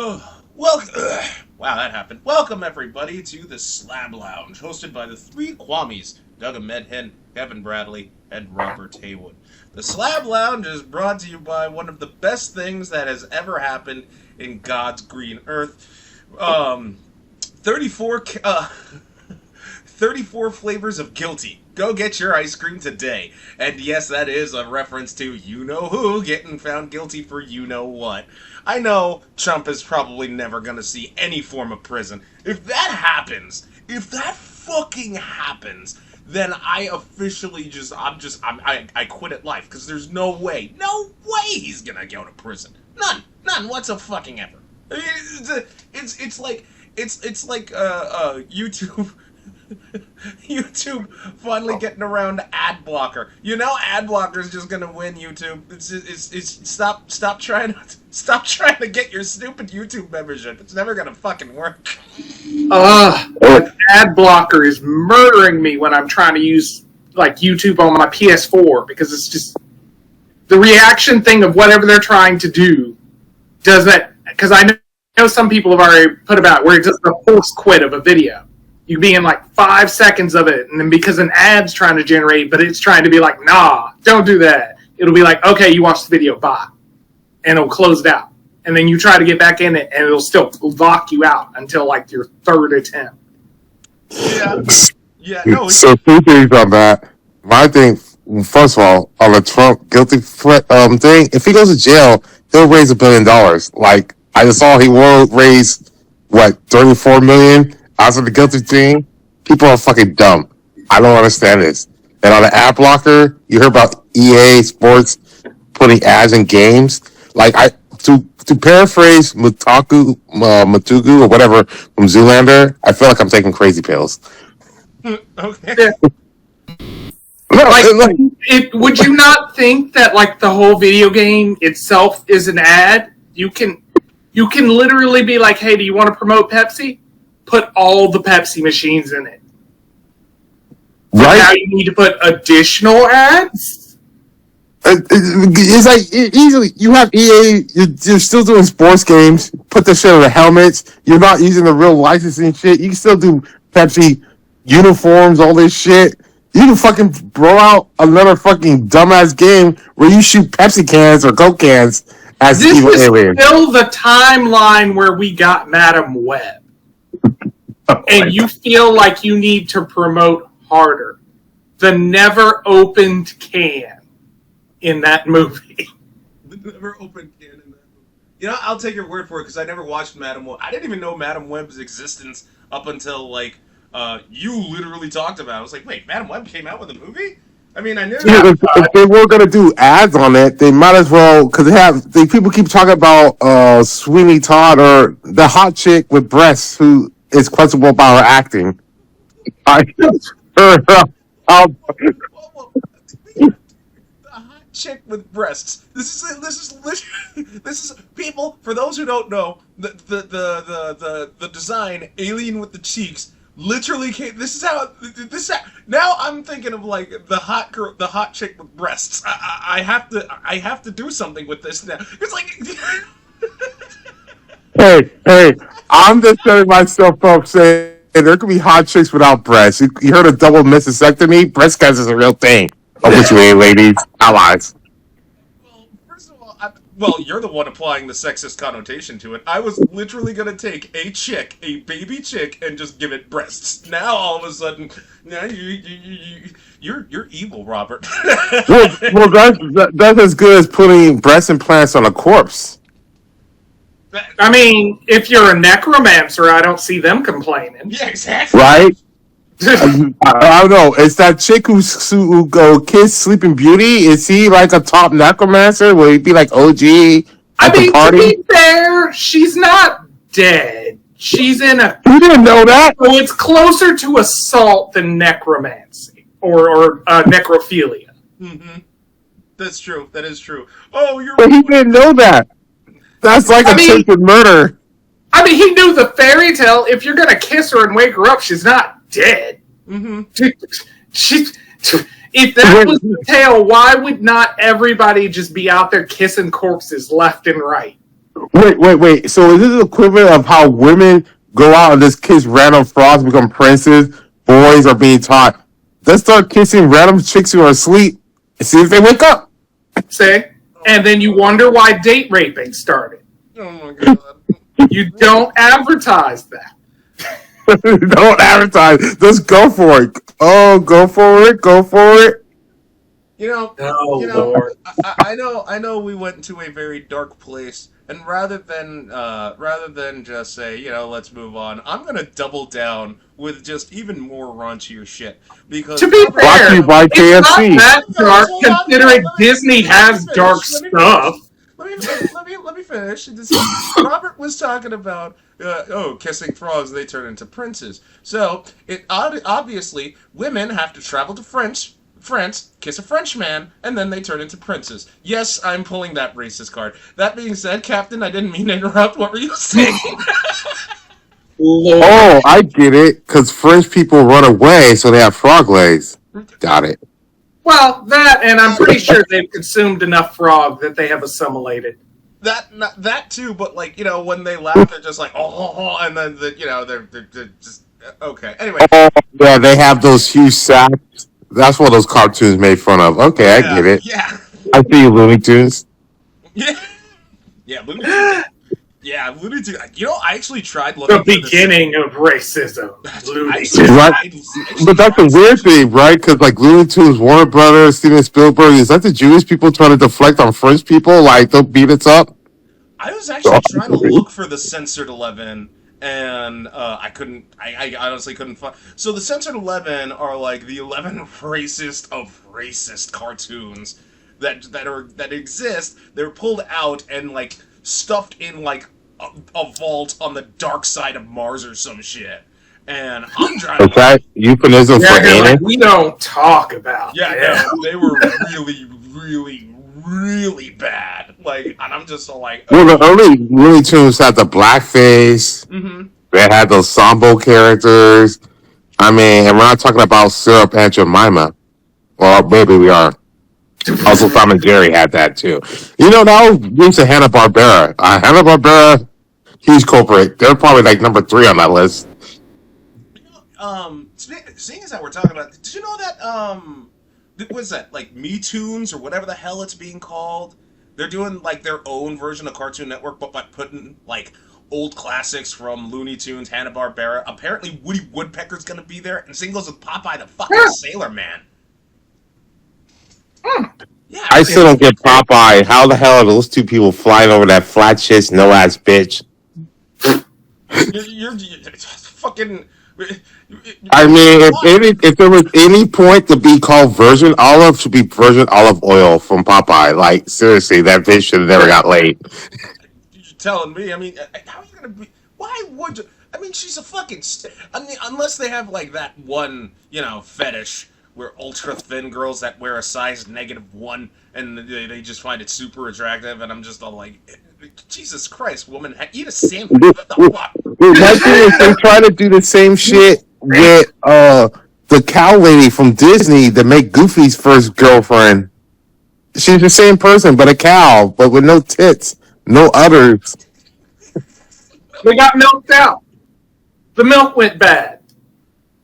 Welcome. Wow, that happened. Welcome, everybody, to the Slab Lounge, hosted by the three Kwamis, Doug Medhen, Kevin Bradley, and Robert Haywood. The Slab Lounge is brought to you by one of the best things that has ever happened in God's green earth. 34 flavors of guilty. Go get your ice cream today. And yes, that is a reference to you-know-who getting found guilty for you-know-what. I know Trump is probably never going to see any form of prison. If that happens, if that fucking happens, then I officially I quit at life. Because there's no way he's going to go to prison. None whatsoever. I mean, it's like YouTube... YouTube finally getting around ad blocker. You know, ad blocker's just gonna win. YouTube. It's stop trying to get your stupid YouTube membership. It's never gonna fucking work. Ad blocker is murdering me when I'm trying to use like YouTube on my PS4 because it's just the reaction thing of whatever they're trying to do does that, because I know some people have already put about where it's just a force quit of a video. You be in like 5 seconds of it, and then because an ad's trying to generate, but it's trying to be like, nah, don't do that. It'll be like, okay, you watched the video, bye. And it'll close it out. And then you try to get back in it, and it'll still lock you out until like your third attempt. Yeah. No. So two things on that. My thing, first of all, on the Trump guilty thing, if he goes to jail, he'll raise $1 billion. Like, I just saw he will raise, $34 million? After the guilty thing, people are fucking dumb. I don't understand this. And on the ad blocker, you heard about EA Sports putting ads in games. Like, to paraphrase Matugu or whatever from Zoolander, I feel like I'm taking crazy pills. Okay. Would you not think that like the whole video game itself is an ad? You can literally be like, hey, do you want to promote Pepsi? Put all the Pepsi machines in it. Right. Now you need to put additional ads? It's like, easily, you have EA, you're still doing sports games, put the shit on the helmets, you're not using the real licensing shit, you can still do Pepsi uniforms, all this shit. You can fucking throw out another fucking dumbass game where you shoot Pepsi cans or Coke cans as this evil aliens. This is still the timeline where we got Madam Web. And you feel like you need to promote harder. The never opened can in that movie. The never opened can in that movie. You know, I'll take your word for it because I never watched Madam Web. I didn't even know Madam Web's existence up until you literally talked about it. I was like, wait, Madam Web came out with a movie? I mean, I knew. Yeah, if they were gonna do ads on it, they might as well, because people keep talking about Sweeney Todd or the hot chick with breasts who is questionable about her acting. The hot chick with breasts. This is people. For those who don't know, the design alien with the cheeks literally came. Now I'm thinking of like the hot girl, the hot chick with breasts. I have to do something with this now. It's like. Hey, I'm just setting myself up saying there could be hot chicks without breasts. You heard of double mastectomy? Breast cancer is a real thing. Oh, which way, ladies? Allies. Well, first of all, you're the one applying the sexist connotation to it. I was literally going to take a baby chick, and just give it breasts. Now, all of a sudden, now you're evil, Robert. well, that's as good as putting breast implants on a corpse. I mean, if you're a necromancer, I don't see them complaining. Yeah, exactly. Right? I don't know. It's that chick who go kiss Sleeping Beauty. Is he like a top necromancer? Will he be like OG at the party? To be fair, she's not dead. She's in a... You didn't know that? So it's closer to assault than necromancy or necrophilia. Mm-hmm. That's true. That is true. Oh, you're... But he didn't know that. That's like attempted murder. I mean, he knew the fairy tale. If you're going to kiss her and wake her up, she's not dead. Mm-hmm. If that was the tale, why would not everybody just be out there kissing corpses left and right? Wait. So is this the equivalent of how women go out and just kiss random frogs, become princes? Boys are being taught, let's start kissing random chicks who are asleep and see if they wake up. See? And then you wonder why date raping started. Oh my god. You don't advertise that. Don't advertise. Just go for it. Oh, go for it. Go for it. Lord. I know we went into a very dark place, and rather than just say, let's move on, I'm gonna double down with just even more raunchier shit. Because to be fair, by it's KFC. not that dark considering Disney has dark stuff. Let me finish. Robert was talking about kissing frogs, they turn into princes. So obviously women have to travel to France, kiss a French man, and then they turn into princes. Yes, I'm pulling that racist card. That being said, Captain, I didn't mean to interrupt. What were you saying? Oh, I get it. Because French people run away, so they have frog legs. Got it. Well, that, and I'm pretty sure they've consumed enough frog that they have assimilated. That too, but when they laugh, they're just like and then they're just okay. Anyway. Yeah, they have those huge sacks. That's what those cartoons made fun of. Okay, yeah, I get it. Yeah. I see you, Looney Tunes. Yeah. Yeah, Looney Tunes. Yeah, Looney Tunes. I actually tried looking the beginning of racism. Looney Tunes. Right? But that's the weird thing, right? Because Looney Tunes, Warner Brothers, Steven Spielberg, is that the Jewish people trying to deflect on French people? Don't beat us up? I was actually trying to look for the censored 11, and I couldn't. I honestly couldn't find. So the censored 11 are the 11 racist of racist cartoons that exist. They're pulled out and stuffed in a vault on the dark side of Mars or some shit. And I'm trying. Is that euphemism for anus? We don't talk about. Yeah, no, they were really, really, really bad. And I'm just so Well, the early Looney Tunes had the blackface. Mm-hmm. They had those Sambo characters. I mean, and we're not talking about Syrup and Jemima. Well, maybe we are. Also, Tom and Jerry had that too. That was roots of Hanna-Barbera. Hanna-Barbera, huge culprit. They're probably number 3 on that list. Seeing as that we're talking about, did you know that what's that, Me Tunes or whatever the hell it's being called? They're doing their own version of Cartoon Network, but by putting old classics from Looney Tunes, Hanna-Barbera. Apparently, Woody Woodpecker's gonna be there, and singles with Popeye the fucking Sailor Man. Yeah, I still don't get Popeye. How the hell are those two people flying over that flat shit, no ass bitch? You're fucking. I mean, if there was any point to be called Virgin Olive, should be Virgin Olive Oil from Popeye. Seriously, that bitch should have never got laid. You're telling me? I mean, how are you gonna be? Why would you? I mean, she's a fucking. Unless they have that one, fetish where ultra thin girls that wear a size -1 and they just find it super attractive, and I'm just all Jesus Christ, woman, eat a sandwich. What the fuck? My thing is they try to do the same shit with the cow lady from Disney that make Goofy's first girlfriend. She's the same person, but a cow, but with no tits, no udders. They got milked out. The milk went bad.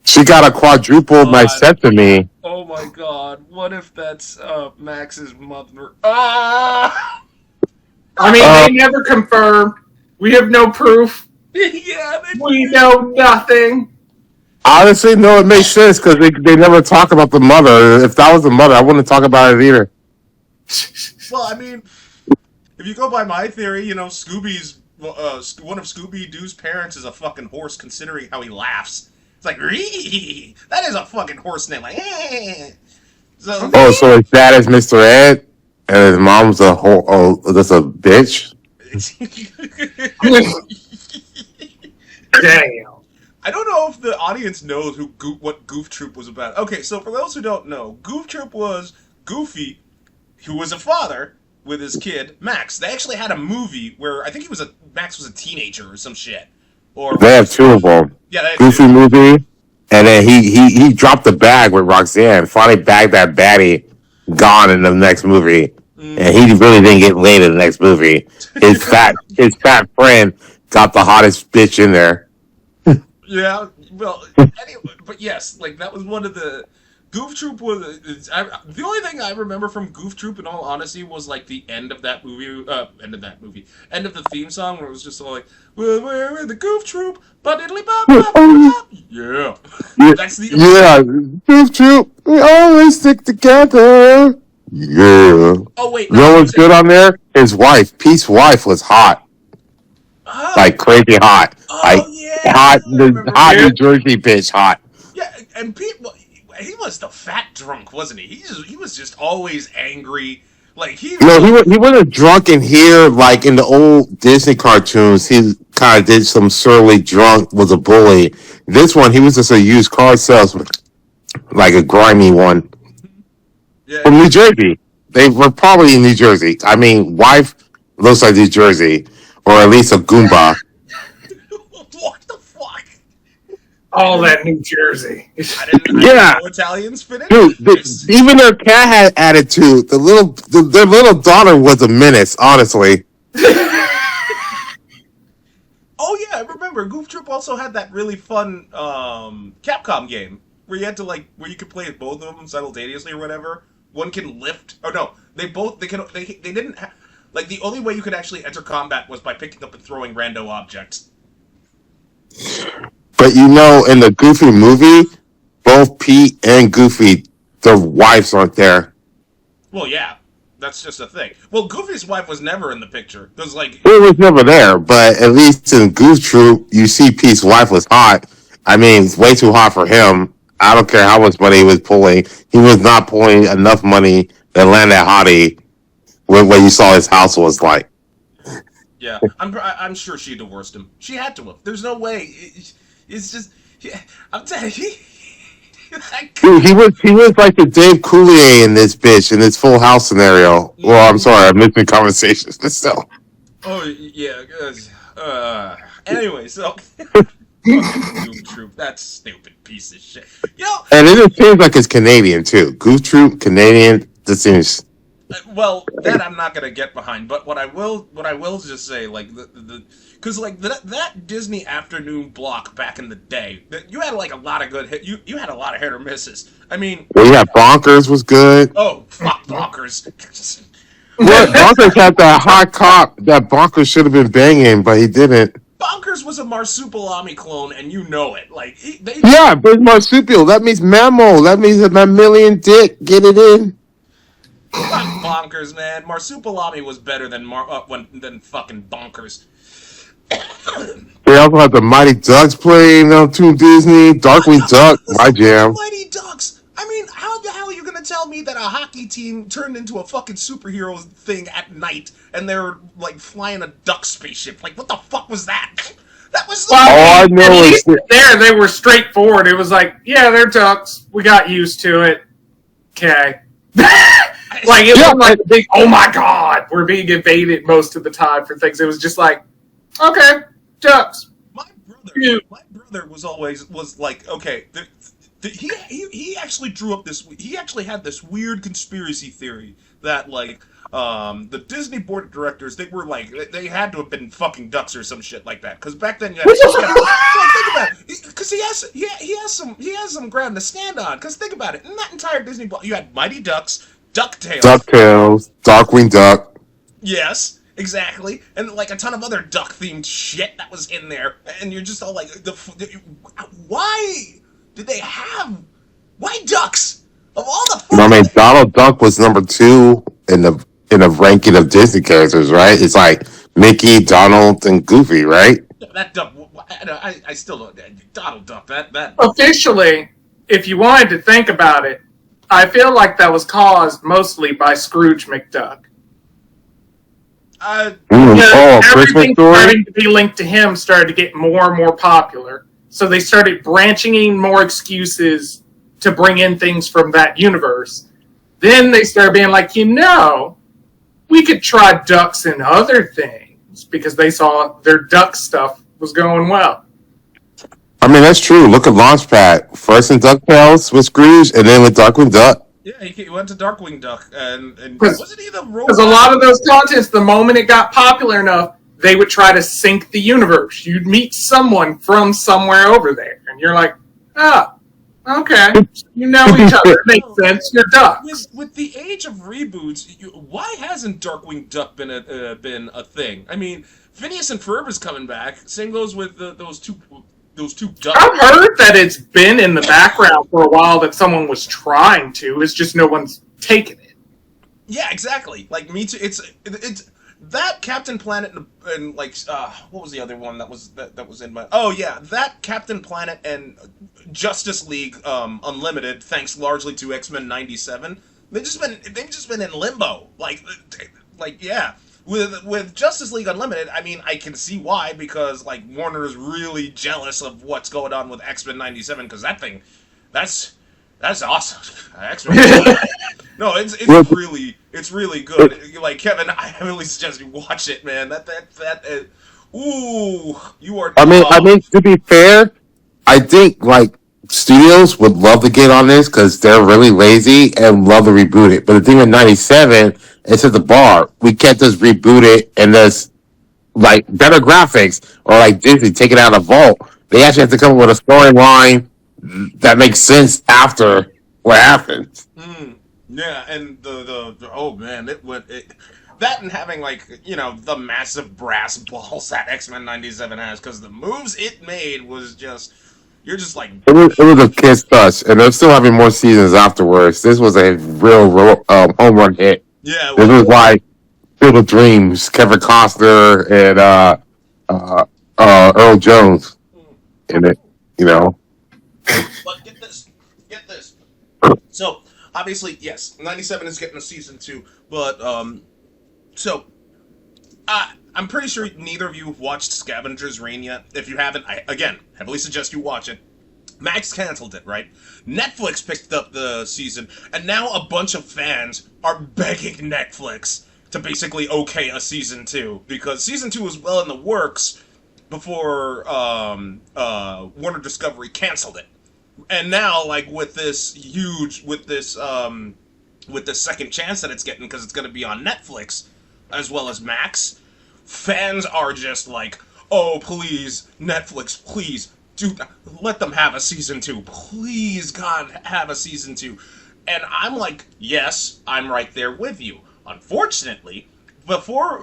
She got a quadruple mastectomy. Oh my god, what if that's Max's mother? Ah! I mean, they never confirmed. We have no proof. Yeah, we know nothing. Honestly, no, it makes sense because they never talk about the mother. If that was the mother, I wouldn't talk about it either. Well, I mean, if you go by my theory, Scooby's one of Scooby-Doo's parents is a fucking horse, considering how he laughs. It's Ree! That is a fucking horse name. So his dad is Mr. Ed, and his mom's that's a bitch. Damn. I don't know if the audience knows what Goof Troop was about. Okay, so for those who don't know, Goof Troop was Goofy, who was a father with his kid Max. They actually had a movie where I think Max was a teenager or some shit. Or they have 2 of them. Yeah, Goofy movie, and then he dropped the bag with Roxanne. Finally bagged that baddie, gone in the next movie. and he really didn't get laid in the next movie. His fat friend got the hottest bitch in there. Yeah, well, anyway, but yes, like that was one of the Goof Troop was. The only thing I remember from Goof Troop, in all honesty, was like the end of that movie. End of the theme song, where it was just all like, "We're the Goof Troop, but diddly bop bop bop." Yeah, that's the Goof Troop. We always stick together. Yeah. Oh wait, you know what's good on there? His wife, Pete's wife, was hot. Like crazy hot. Like hot New Jersey bitch hot. Yeah, and Pete, he was the fat drunk, wasn't he? He was just always angry. Like he wasn't drunk in here like in the old Disney cartoons. He kind of did some surly drunk, was a bully. This one, he was just a used car salesman, like a grimy one. Yeah. From New Jersey. They were probably in New Jersey. I mean, wife looks like New Jersey, or at least a Goomba. What the fuck? All that New Jersey. I didn't know Italians fit in. Dude, even their cat had attitude. Their little daughter was a menace, honestly. Oh yeah, I remember. Goof Troop also had that really fun Capcom game where you had to where you could play both of them simultaneously or whatever. One can lift. Oh no, they didn't have. Like, the only way you could actually enter combat was by picking up and throwing rando objects. But in the Goofy movie, both Pete and Goofy, their wives aren't there. Well, yeah. That's just a thing. Well, Goofy's wife was never in the picture. It was never there, but at least in Goof Troop, you see Pete's wife was hot. I mean, it's way too hot for him. I don't care how much money he was pulling. He was not pulling enough money to land that hottie when you saw his house was like. Yeah, I'm sure she divorced him. She had to have. There's no way. It's just, I'm telling you. Dude, he was like the Dave Coulier in this bitch in this Full House scenario. Well, I'm sorry, I'm missing conversations, but still. Oh yeah. Anyway, so. Goof Troop, that stupid piece of shit. And it seems like it's Canadian too. Goof Troop, Canadian. This seems. Well, that I'm not gonna get behind. But what I will just say, like because that Disney afternoon block back in the day, you had like a lot of good hit. You had a lot of hit or misses. I mean. Well, yeah, Bonkers was good. Oh, fuck Bonkers. Well, Bonkers had that hot cop that Bonkers should have been banging, but he didn't. Bonkers was a Marsupilami clone, and you know it. Like yeah, but marsupial. That means mammal. That means a mammalian dick. Get it in. Fuck Bonkers, man. Marsupilami was better than fucking Bonkers. They also had the Mighty Ducks playing on Toon Disney. Darkwing Duck, my jam. Mighty Ducks. I mean, how the hell are you gonna tell me that a hockey team turned into a fucking superhero thing at night and they're like flying a duck spaceship? Like, what the fuck was that? That was. I know is there. They were straightforward. It was like, yeah, they're ducks. We got used to it. Okay. Like it wasn't like a big. Oh my god, we're being invaded most of the time for things. It was just like, okay, ducks. My brother was like, okay. He actually drew up this. He actually had this weird conspiracy theory that like the Disney board of directors, they were like they had to have been fucking ducks or some shit like that. Because back then, think about it. Because he has some ground to stand on. Because think about it, in that entire Disney block, you had Mighty Ducks, DuckTales, Darkwing Duck. Yes. Exactly, and like a ton of other duck-themed shit that was in there, and you're just all like, why did they have? Why ducks? Of all the I mean, Donald Duck was number 2 in the ranking of Disney characters, right? It's like Mickey, Donald, and Goofy, right? That Duck, I still don't. Donald Duck, that. Officially, if you wanted to think about it, I feel like that was caused mostly by Scrooge McDuck. Everything starting to be linked to him started to get more and more popular. So they started branching in more excuses to bring in things from that universe. Then they started being like, we could try ducks and other things because they saw their duck stuff was going well. I mean, that's true. Look at Launchpad. First in DuckTales with Scrooge, and then with Darkwing Duck. Yeah, he went to Darkwing Duck, and Because wasn't he the a robot? lot of those contests, the moment it got popular enough, they would try to sync the universe. You'd meet someone from somewhere over there, and you're like, ah, okay, you know each other. It makes sense. You're ducks. With the age of reboots, why hasn't Darkwing Duck been a thing? I mean, Phineas and Ferb is coming back. Same goes with those two ducks. I've heard that it's been in the background for a while that someone was trying to. It's just no one's taken it. Yeah, exactly. Like me too. It's that Captain Planet and like what was the other one that was in my that Captain Planet and Justice League Unlimited, thanks largely to X-Men '97. They've just been in limbo. Like yeah. With Justice League Unlimited, I mean, I can see why, because like Warner is really jealous of what's going on with X-Men '97, because that's awesome. X-Men. No, it's really good. Like Kevin, I really suggest you watch it, man. Ooh, you are. I mean, to be fair, I think like studios would love to get on this because they're really lazy and love to reboot it. But the thing with '97, it's at the bar. We can't just reboot it and just like better graphics or like Disney take it out of the vault. They actually have to come up with a storyline that makes sense after what happened. Yeah, and the oh man, that and having like the massive brass balls that X-Men '97 has, because the moves it made was just you're just like It was a kiss touch, and they're still having more seasons afterwards. This was a real home run hit. yeah. This was like Field of Dreams, Kevin Costner and Earl Jones in it. But get this. So obviously, yes, '97 is getting a season 2, but so I'm pretty sure neither of you have watched Scavenger's Reign yet. If you haven't, I again heavily suggest you watch it. Max canceled it, right? Netflix picked up the season, and now a bunch of fans are begging Netflix to basically okay a season 2, because season 2 was well in the works before Warner Discovery canceled it. And now, like with this second chance that it's getting, because it's going to be on Netflix as well as Max, fans are just like, oh please Netflix, please do let them have a season 2, please God have a season 2. And I'm like, yes, I'm right there with you. Unfortunately, before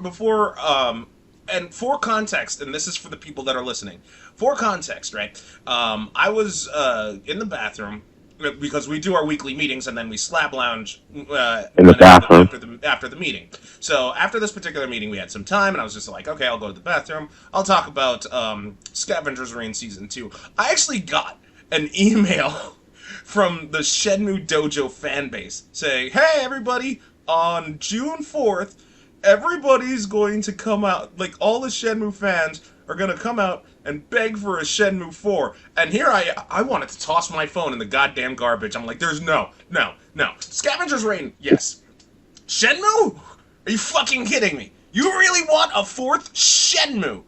and for context, and this is for the people that are listening, for context, right? I was in the bathroom because we do our weekly meetings, and then we slab lounge In the bathroom. after the meeting. So after this particular meeting, we had some time, and I was just like, okay, I'll go to the bathroom. I'll talk about Scavenger's Reign season 2. I actually got an email from the Shenmue Dojo fan base saying, hey everybody, on June 4th, everybody's going to come out, like all the Shenmue fans are going to come out and beg for a Shenmue 4. And here I wanted to toss my phone in the goddamn garbage. I'm like, there's no. Scavenger's Reign, yes. Shenmue? Are you fucking kidding me? You really want a 4th Shenmue?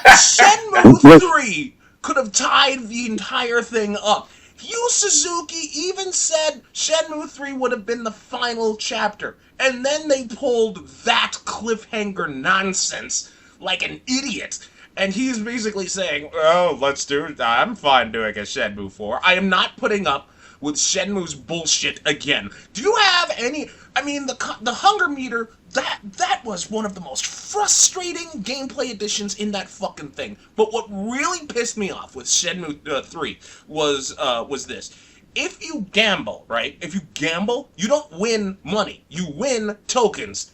Shenmue 3 could have tied the entire thing up. Yu Suzuki even said Shenmue 3 would have been the final chapter. And then they pulled that cliffhanger nonsense like an idiot. And he's basically saying, oh, let's do it. I'm fine doing a Shenmue 4. I am not putting up with Shenmue's bullshit again. Do you have any... I mean, the hunger meter, that was one of the most frustrating gameplay additions in that fucking thing. But what really pissed me off with Shenmue 3 was this. If you gamble, right? If you gamble, you don't win money. You win tokens.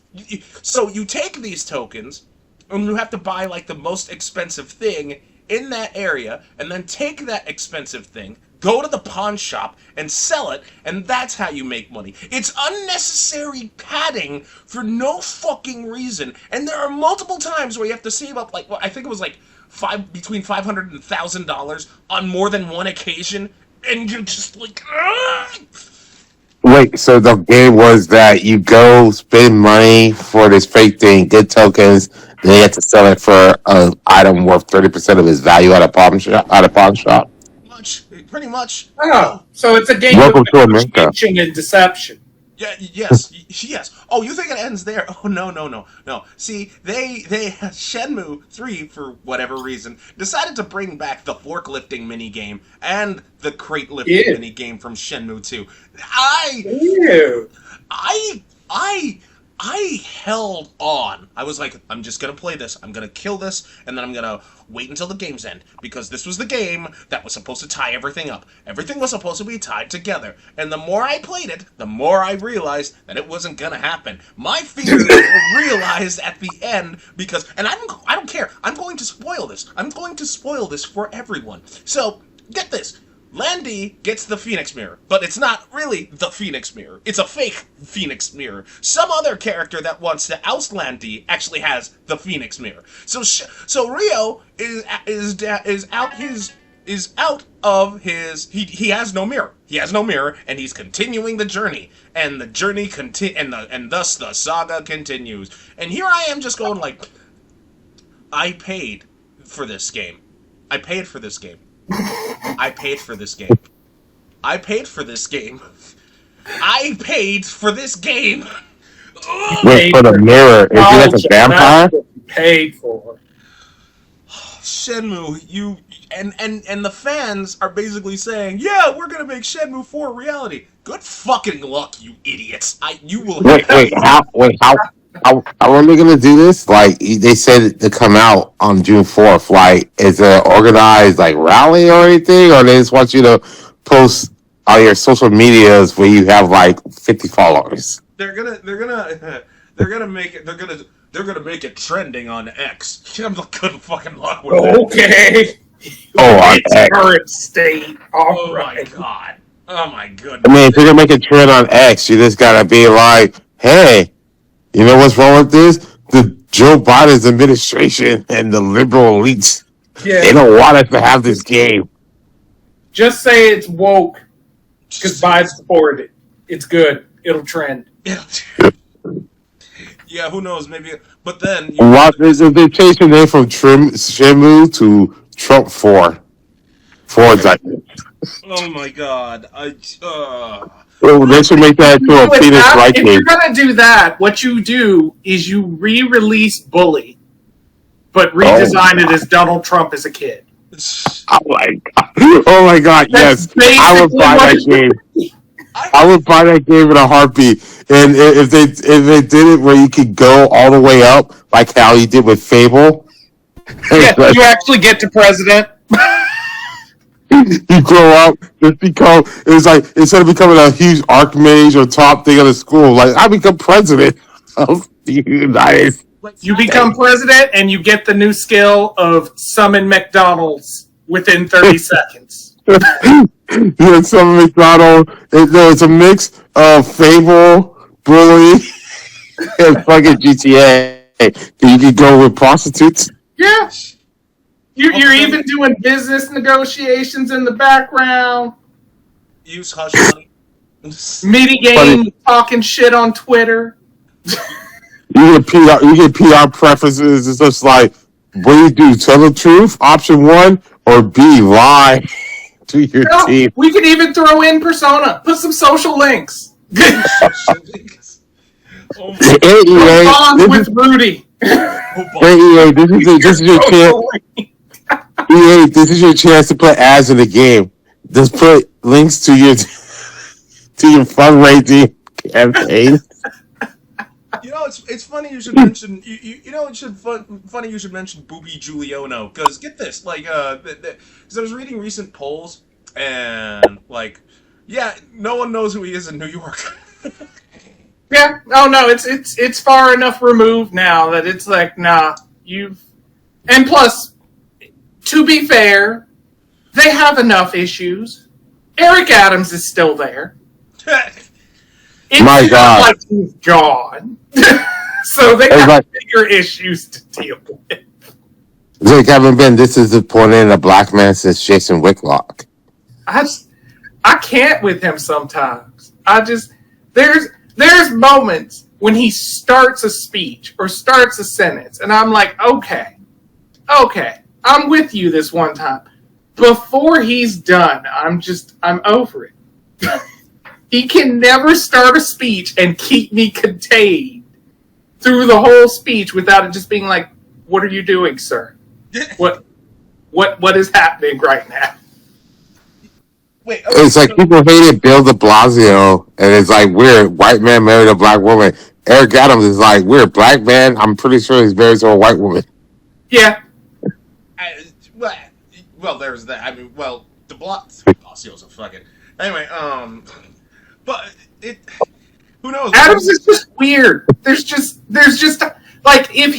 So you take these tokens, and you have to buy, like, the most expensive thing in that area, and then take that expensive thing, go to the pawn shop, and sell it, and that's how you make money. It's unnecessary padding for no fucking reason, and there are multiple times where you have to save up, like, I think it was, like, between $500 and $1,000 on more than one occasion, and you're just like, ugh! Wait, so the game was that you go spend money for this fake thing, get tokens, then you have to sell it for an item worth 30% of its value at a pawn shop. Much pretty much. Oh, so it's a game Welcome of to America. negotiation and deception. Yeah, yes. Oh, you think it ends there? Oh, no. See, they Shenmue 3, for whatever reason, decided to bring back the forklifting minigame and the crate lifting minigame from Shenmue 2. I held on. I was like, I'm just gonna play this. I'm gonna kill this, and then I'm gonna wait until the game's end, because this was the game that was supposed to tie everything up. Everything was supposed to be tied together. And the more I played it, the more I realized that it wasn't gonna happen. My fears were realized at the end, because, and I don't care. I'm going to spoil this. I'm going to spoil this for everyone. So, get this. Landy gets the Phoenix Mirror, but it's not really the Phoenix Mirror. It's a fake Phoenix Mirror. Some other character that wants to oust Landy actually has the Phoenix Mirror. So Rio is out of his. He has no mirror. He has no mirror, and he's continuing the journey, and the journey and thus the saga continues. And here I am, just going like, I paid for this game. I paid for this game. I paid for this game. I paid for this game. I paid for this game. Wait, for the mirror. Is he like a vampire? Paid for. Shenmue, you and the fans are basically saying, yeah, we're gonna make Shenmue 4 a reality. Good fucking luck, you idiots. You will. How are they gonna do this? Like, they said to come out on June 4th. Like, is it an organized like rally or anything, or they just want you to post on your social medias where you have like 50 followers? They're gonna make it trending on X. I'm good fucking luck with that. Okay. On X. Current state. All my god. Oh my goodness. I mean, if you're gonna make a trend on X, you just gotta be like, hey, you know what's wrong with this? The Joe Biden's administration and the liberal elites, they don't want us to have this game. Just say it's woke, because Biden supported it. It's good. It'll trend. Yeah, who knows? Maybe, but then If they change the name from Shenmue to Trump 4 indictment. Oh my god! They should make that into a Phoenix Wright game. If you're gonna do that, what you do is you re-release Bully, but redesign it as Donald Trump as a kid. Oh my god! Yes, I would buy that game. I would buy that game in a heartbeat. And if they did it where you could go all the way up, like how you did with Fable, you actually get to president. You grow up, it's like, instead of becoming a huge archmage or top thing of the school, like, I become president of the United States. You become president and you get the new skill of summon McDonald's within 30 seconds. Yeah, summon McDonald. It's a mix of Fable, Bully, and fucking GTA. You can go with prostitutes. Yeah. You're even doing business negotiations in the background. Use hush money. Mini game, talking shit on Twitter. You get PR preferences. It's just like, what do you do? Tell the truth, option 1, or B, lie to your team. We could even throw in Persona. Put some social links. Bonds with Rudy. EA, this is your chance. EA, this is your chance to put ads in the game. Just put links to your fundraising campaign. You know, it's funny you should mention. Funny you should mention Booby Giuliano, because get this, like, because I was reading recent polls and like, yeah, no one knows who he is in New York. Yeah. Oh no, it's far enough removed now that it's like, nah, and plus, to be fair, they have enough issues. Eric Adams is still there. It's My God, like he's gone. So they got bigger issues to deal with. Jake, haven't been disappointed in a black man since Jason Whitlock. I can't with him sometimes. There's moments when he starts a speech or starts a sentence, and I'm like, okay, I'm with you this one time. before he's done, I'm over it. He can never start a speech and keep me contained through the whole speech without it just being like, "What are you doing, sir? What is happening right now?" Wait, okay, It's like people hated Bill de Blasio, and it's like weird. White man married a black woman. Eric Adams is like weird. Black man, I'm pretty sure he's married to a white woman. Yeah. Well, there's that. I mean, well, de Blasio's a fucking... Anyway, but it... Who knows? Adams is just weird. There's just like if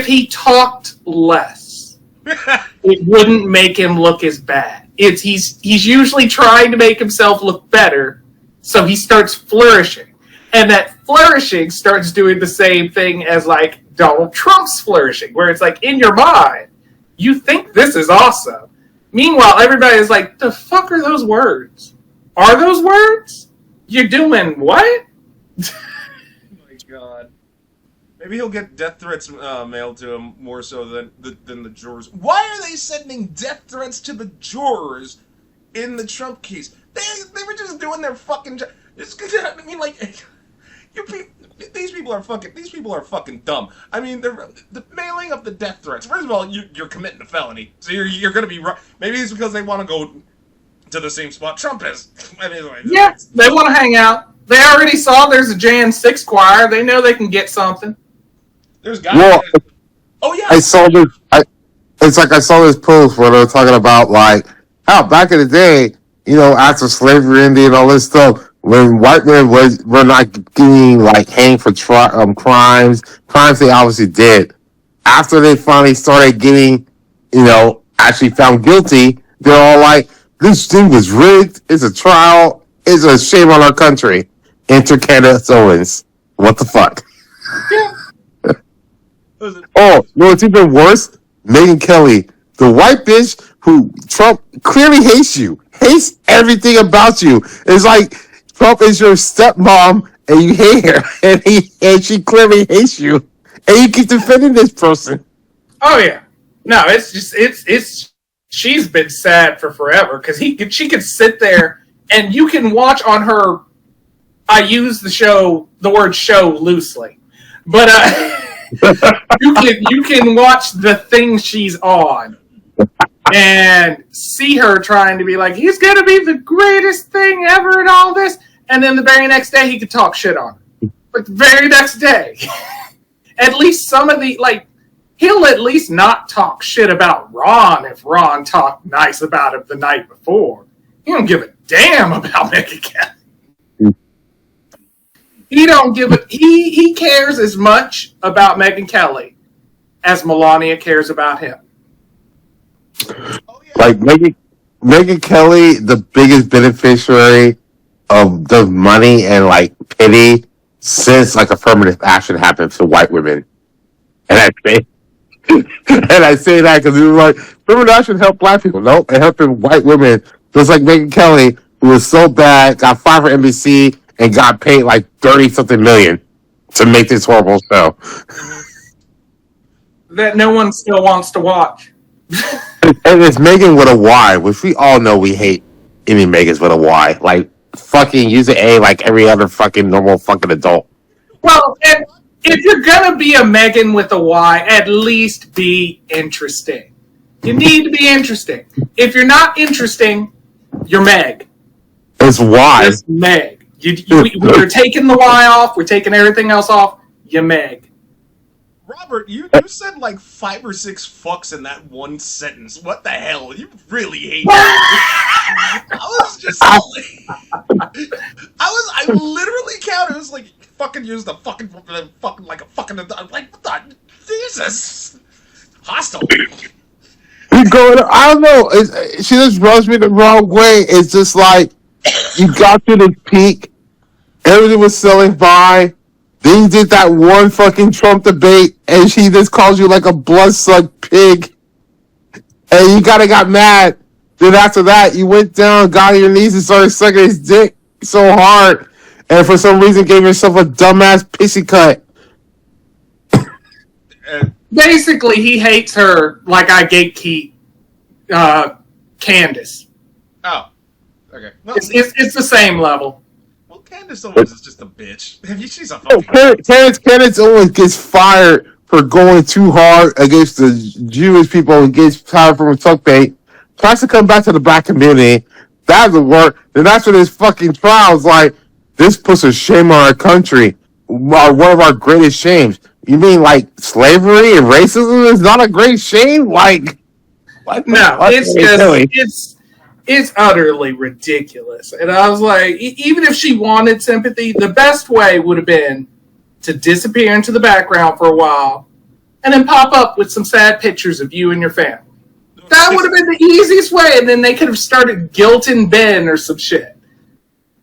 he talked less, it wouldn't make him look as bad. He's usually trying to make himself look better, so he starts flourishing. And that flourishing starts doing the same thing as like Donald Trump's flourishing, where it's like in your mind, you think this is awesome. Meanwhile, everybody is like, the fuck are those words? Are those words? You're doing what? Oh my god. Maybe he'll get death threats mailed to him more so than the jurors. Why are they sending death threats to the jurors in the Trump case? They were just doing their fucking job. I mean, like, these people are fucking dumb. I mean, the mailing of the death threats. First of all, you're committing a felony, so you're gonna be right. Maybe it's because they want to go to the same spot Trump is. Anyway, yeah, they want to hang out. They already saw there's a Jan 6 choir. They know they can get something. There's guys. Well, oh yeah, I saw this. It's like I saw this post where they were talking about like how back in the day, you know, after slavery ended and all this stuff, when white men were not getting like hanged for crimes they obviously did. After they finally started getting, you know, actually found guilty, they're all like, "This thing was rigged. It's a trial. It's a shame on our country." Enter Candice Owens. What the fuck? Oh, no, it's even worse. Megyn Kelly, the white bitch who Trump clearly hates you, hates everything about you. It's like Trump is your stepmom and you hate her, and she clearly hates you, and you keep defending this person. Oh yeah, no, it's she's been sad for forever because she could sit there and you can watch on her. I use the word show loosely, but you can watch the thing she's on and see her trying to be like, he's gonna be the greatest thing ever and all this, and then the very next day he could talk shit on her. Like the very next day, at least some of the he'll at least not talk shit about Ron if Ron talked nice about him the night before. He don't give a damn about Megyn Kelly. He don't give a he cares as much about Megyn Kelly as Melania cares about him. Oh, yeah. Like Megyn Kelly, the biggest beneficiary of the money and like pity since like affirmative action happened to white women, and I say that because it was like affirmative action helped black people. Nope, it helped white women. Just like Megyn Kelly, who was so bad, got fired from NBC. And got paid like 30-something million to make this horrible show. That no one still wants to watch. And it's Megan with a Y, which we all know we hate any Megans with a Y. Like, fucking use an A like every other fucking normal fucking adult. Well, if you're gonna be a Megan with a Y, at least be interesting. You need to be interesting. If you're not interesting, you're Meg. It's Y. It's Meg. We're taking the Y off. We're taking everything else off. You Meg. Robert, you said like 5 or 6 fucks in that one sentence. What the hell? You really hate me. I was just I literally counted. It was like fucking use the fucking like a fucking. I'm like, what the Jesus? Hostile. You going? I don't know. She just rubs me the wrong way. It's just like you got to the peak. Everything was selling by. Then you did that one fucking Trump debate, and she just calls you like a blood-sucked pig. And you kinda got mad. Then after that, you went down, got on your knees, and started sucking his dick so hard. And for some reason, gave yourself a dumbass pissy cut. Basically, he hates her like I gatekeep Candice. Oh, okay. Well, It's the same level. well, Candice Owens is just a bitch. She's a Oh, fucking. Candice Owens gets fired for going too hard against the Jewish people and gets fired from a tuck bait. Tries to come back to the black community. That doesn't work. Then that's when this fucking trial's like, this puts a shame on our country. One of our greatest shames. You mean like slavery and racism is not a great shame? Like, what? No, What it's are they doing? it's utterly ridiculous. And I was like, even if she wanted sympathy, the best way would have been to disappear into the background for a while and then pop up with some sad pictures of you and your family. That would have been the easiest way, and then they could have started guilting Ben or some shit.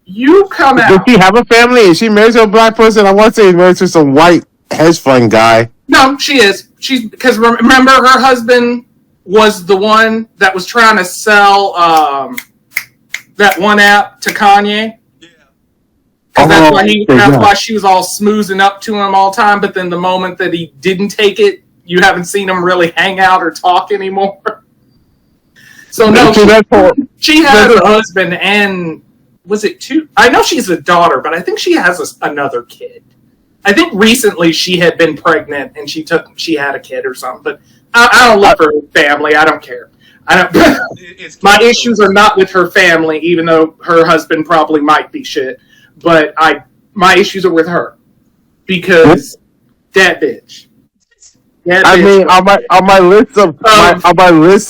You come Does out. she have a family? Is she married to a black person? I want to say she's married to some white hedge fund guy. No, she is. She's because remember her husband was the one that was trying to sell that one app to Kanye. Yeah. Because that's yeah. why she was all smoozing up to him all the time. But then the moment that he didn't take it, you haven't seen him really hang out or talk anymore. So no, she has a husband and was it two? I know she's a daughter, but I think she has another kid. I think recently she had been pregnant and she had a kid or something. But I don't love her family. I don't care. I don't. My issues are not with her family, even though her husband probably might be shit. But my issues are with her because that bitch. I mean, on my list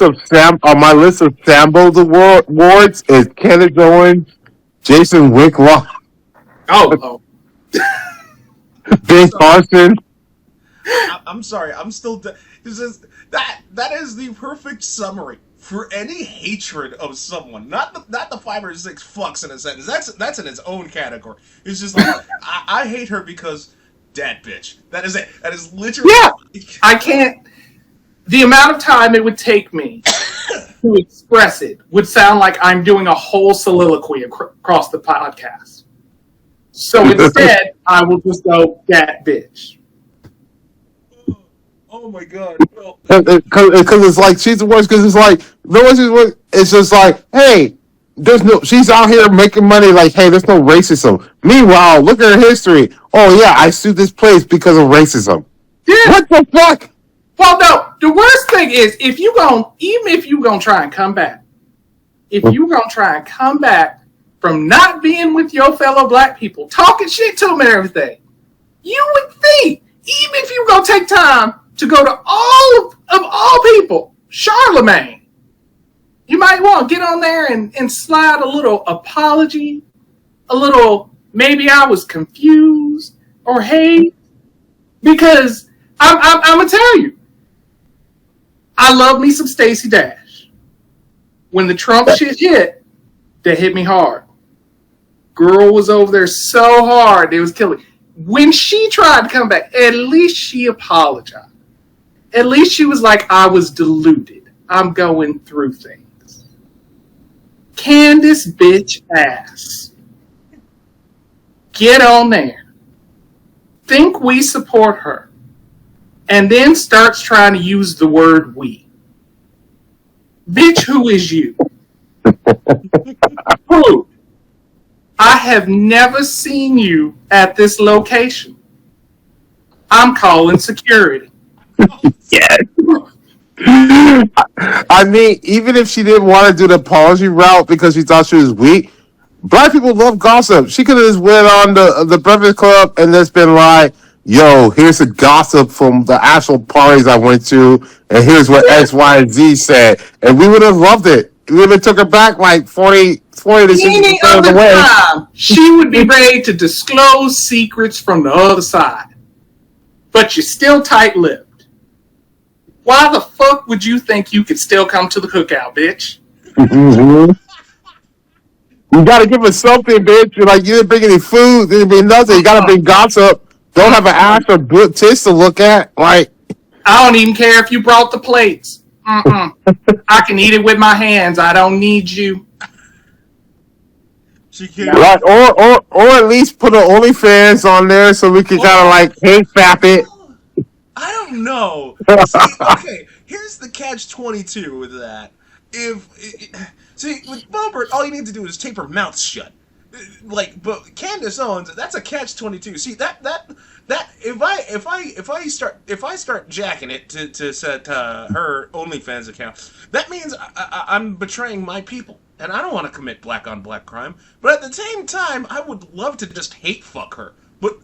of Sambo's awards is Candice Owens, Jason Whitlock, Oh. Ben Carson. I'm sorry. I'm still. This is that is the perfect summary for any hatred of someone. Not the 5 or 6 fucks in a sentence. That's in its own category. It's just like I hate her because that bitch. That is it. That is literally. Yeah. I can't. The amount of time it would take me to express it would sound like I'm doing a whole soliloquy across the podcast. So instead, I will just go, that bitch. Oh my god. Well, Because it's like, she's the worst, because it's like, it's just like, hey, she's out here making money like, hey, there's no racism. Meanwhile, look at her history. Oh yeah, I sued this place because of racism. Yeah. What the fuck? Well, no, the worst thing is, even if you gonna try and come back, from not being with your fellow black people, talking shit to them and everything, you would think, even if you gonna take time to go to all people, Charlemagne, you might want to get on there and slide a little apology, a little, maybe I was confused, or hey, because I'm gonna tell you, I love me some Stacey Dash. When the Trump shit hit, that hit me hard. Girl was over there so hard, it was killing. When she tried to come back, at least she apologized. At least she was like, I was deluded. I'm going through things. Candice bitch ass. Get on there. Think we support her. And then starts trying to use the word we. Bitch, who is you? Who? I have never seen you at this location. I'm calling security. Yes. I mean, even if she didn't want to do the apology route because she thought she was weak, black people love gossip. She could have just went on the Breakfast Club and just been like, yo, here's the gossip from the actual parties I went to, and here's what X, Y, and Z said. And we would have loved it. We would have took her back like 40 to 60% of the way. Time, she would be ready to disclose secrets from the other side. But you're still tight-lipped. Why the fuck would you think you could still come to the cookout, bitch? Mm-hmm. You gotta give us something, bitch. You're like, you didn't bring any food, didn't bring nothing. You gotta bring gossip. Don't have an ass or good tits to look at. Like, I don't even care if you brought the plates. I can eat it with my hands. I don't need you. she can't. right? Or at least put an OnlyFans on there so we can kind of like hate fap it. I don't know. See, okay, here's the catch-22 with that. see, with Bobert, all you need to do is tape her mouth shut. Like, but Candice Owens, that's a catch-22. See, that if I start jacking it to set her OnlyFans account, that means I'm betraying my people, and I don't want to commit black on black crime. But at the same time, I would love to just hate fuck her. But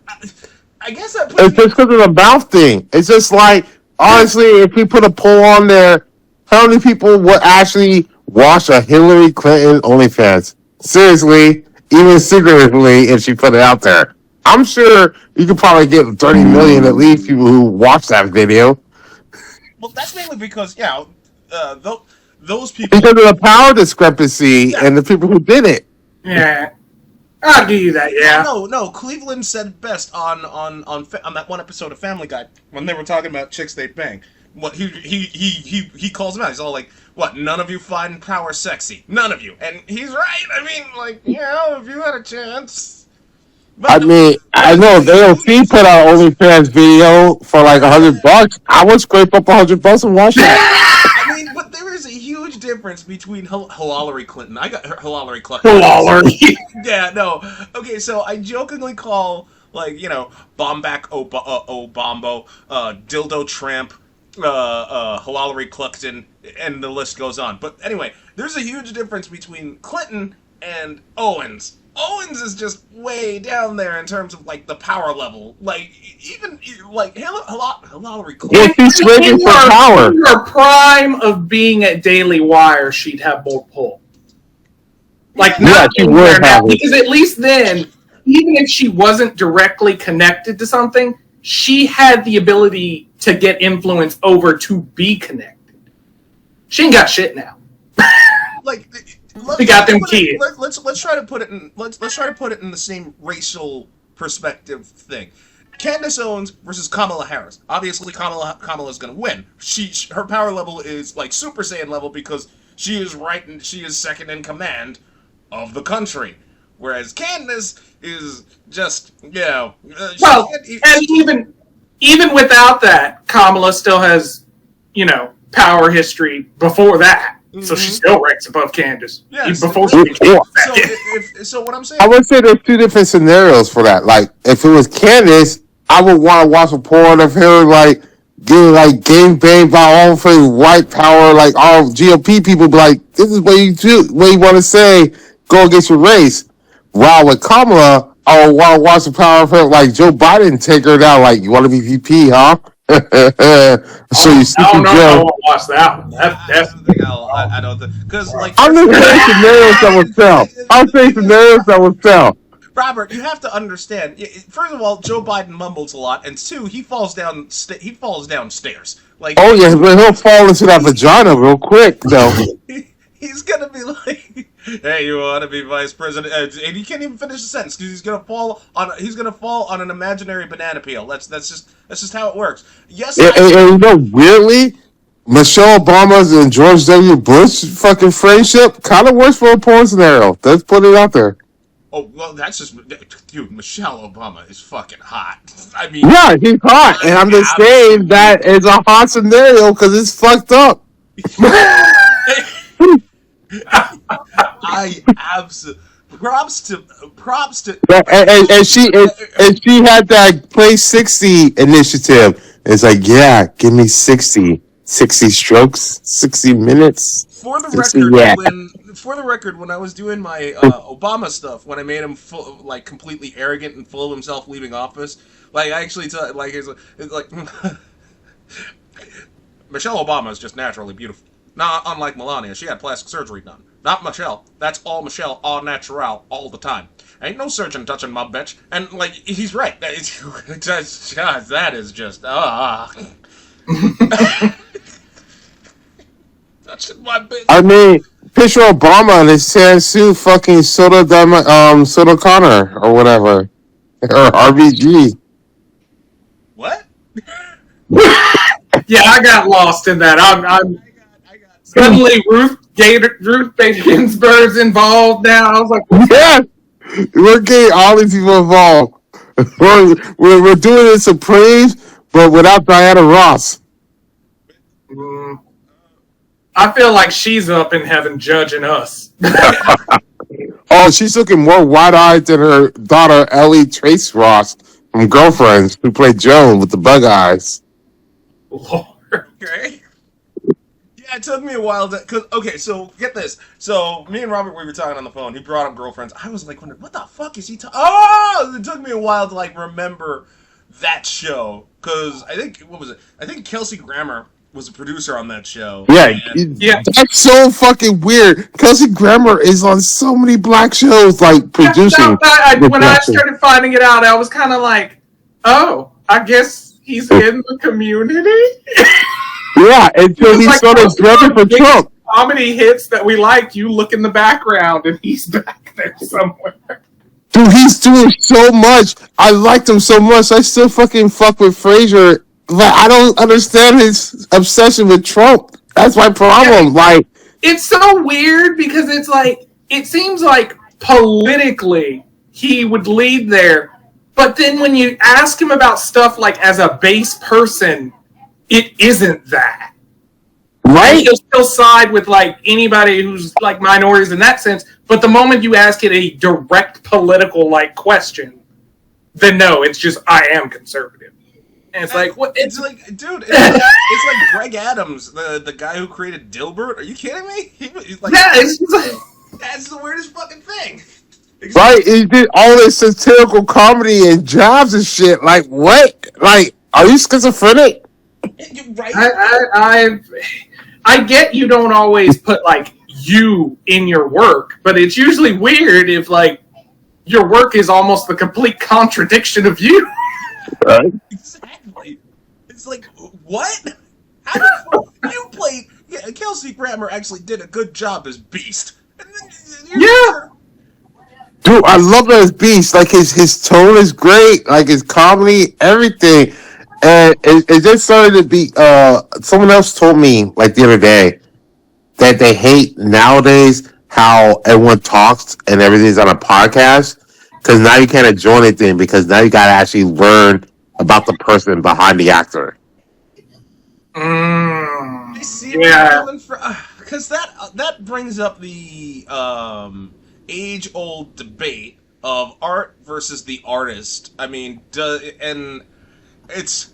I guess that it's just because of the mouth thing. It's just like, honestly, if we put a poll on there, how many people would actually watch a Hillary Clinton OnlyFans? Seriously, even secretly, if she put it out there. I'm sure you could probably get 30 million at least people who watch that video. Well, that's mainly because, those people... Because of the power discrepancy and the people who did it. Yeah. I'll give you that, yeah. No, Cleveland said it best on that one episode of Family Guy when they were talking about chicks they bang. What he calls them out. He's all like, "What? None of you find power sexy? None of you?" And he's right. I mean, like, if you had a chance. But I mean, I know AOC put out OnlyFans video for like $100. I would scrape up $100 and watch that. I mean, but there is a huge difference between Hillary Clinton. I got her Hillary Clinton. Hillary. Yeah, no. Okay, so I jokingly call, like, Bomback Obambo, Dildo Tramp, Hillary Clinton, and the list goes on. But anyway, there's a huge difference between Clinton and Owens. Owens is just way down there in terms of, like, the power level. Like, even, like, Hillary Clinton. Yeah, she's swinging for power. In her prime of being at Daily Wire, she'd have more pull. Like, not she would have it. Because at least then, even if she wasn't directly connected to something, she had the ability to get influence over to be connected. She ain't got shit now. Like, we got them kids. Let's try to put it in. Let's try to put it in the same racial perspective thing. Candice Owens versus Kamala Harris. Obviously, Kamala's going to win. Her power level is like Super Saiyan level because she is she is second in command of the country, whereas Candice is just and even without that, Kamala still has power history before that. Mm-hmm. So she still ranks above Candice. Yes. Before she became so what I'm saying... I would say there's two different scenarios for that. Like, if it was Candice, I would want to watch a porn of her, like, getting, like, game banged by all of her white power, like, all GOP people be like, this is what you do, what you want to say, go against your race. While with Kamala, I would want to watch the power of her, like, Joe Biden take her down, like, you want to be VP, huh? So you see, I won't watch that one. I don't think because like I'm just saying scenarios that would sell. I'm saying scenarios that would sell. Robert, you have to understand. First of all, Joe Biden mumbles a lot, and two, he falls downstairs. Like, oh yeah, but he'll fall into that vagina real quick, though. He's gonna be like, "Hey, you want to be vice president?" And he can't even finish the sentence because he's gonna fall on an imaginary banana peel. That's just how it works. Yes. And weirdly, Michelle Obama's and George W. Bush fucking friendship kind of works for a porn scenario. Let's put it out there. Oh, well, that's just... Dude, Michelle Obama is fucking hot. I mean... Yeah, he's hot. And I'm just saying that it's a hot scenario because it's fucked up. I absolutely... Props to... And she had that Play 60 initiative. It's like, yeah, give me 60 strokes, 60 minutes. For the record, when I was doing my Obama stuff, when I made him completely arrogant and full of himself leaving office, like I actually it's like Michelle Obama is just naturally beautiful. Not unlike Melania, she had plastic surgery done. Not Michelle. That's all Michelle, all natural, all the time. Ain't no surgeon touching my bitch. And like he's right. That is just touching my bitch. I mean, picture Obama in his tan suit, fucking Soda Connor or whatever, or RBG. What? Yeah, I got lost in that. Suddenly Ruth Bader Ginsburg's involved now. I was like, yeah, we're getting all these people involved. We're doing it Supremes, but without Diana Ross. I feel like she's up in heaven judging us. Oh, she's looking more wide-eyed than her daughter, Ellie Trace Ross, from Girlfriends, who played Joan with the bug eyes. Lord. Okay. Yeah, it took me a while to... Okay, so get this. So, me and Robert, we were talking on the phone. He brought up Girlfriends. I was like, what the fuck is he talking... Oh! It took me a while to, like, remember that show. Because I think... What was it? I think Kelsey Grammer was a producer on that show. Yeah, Yeah. that's so fucking weird. Kelsey Grammer is on so many black shows, like, producing. When I started finding it out, I was kind of like, oh, I guess he's in the community? Yeah, until he started drumming for Trump. Comedy hits that we like, you look in the background and he's back there somewhere. Dude, he's doing so much. I liked him so much. I still fucking fuck with Frazier. But I don't understand his obsession with Trump. That's my problem. Yeah. Like, it's so weird because it's like, it seems like politically he would lead there. But then when you ask him about stuff like as a base person, it isn't that. Right? He'll still side with like anybody who's like minorities in that sense. But the moment you ask it a direct political like question, then no, it's just I am conservative. And it's like what? It's like, dude, it's like Greg Adams, the guy who created Dilbert. Are you kidding me? He's like, yeah, it's just like, that's the weirdest fucking thing. Right? He did all this satirical comedy and jobs and shit. Like what? Like, are you schizophrenic? Right? I get you don't always put like you in your work, but it's usually weird if like your work is almost the complete contradiction of you. Right? Exactly. It's like, what? How did you play? Yeah, Kelsey Grammer actually did a good job as Beast. And then, yeah. Dude, I love that as Beast. Like his tone is great. Like his comedy, everything. And it just started to be. Someone else told me like the other day that they hate nowadays how everyone talks and everything's on a podcast. Because now you can't enjoy anything because now you got to actually learn about the person behind the actor. I see. Yeah. Because that brings up the age-old debate of art versus the artist. I mean, and it's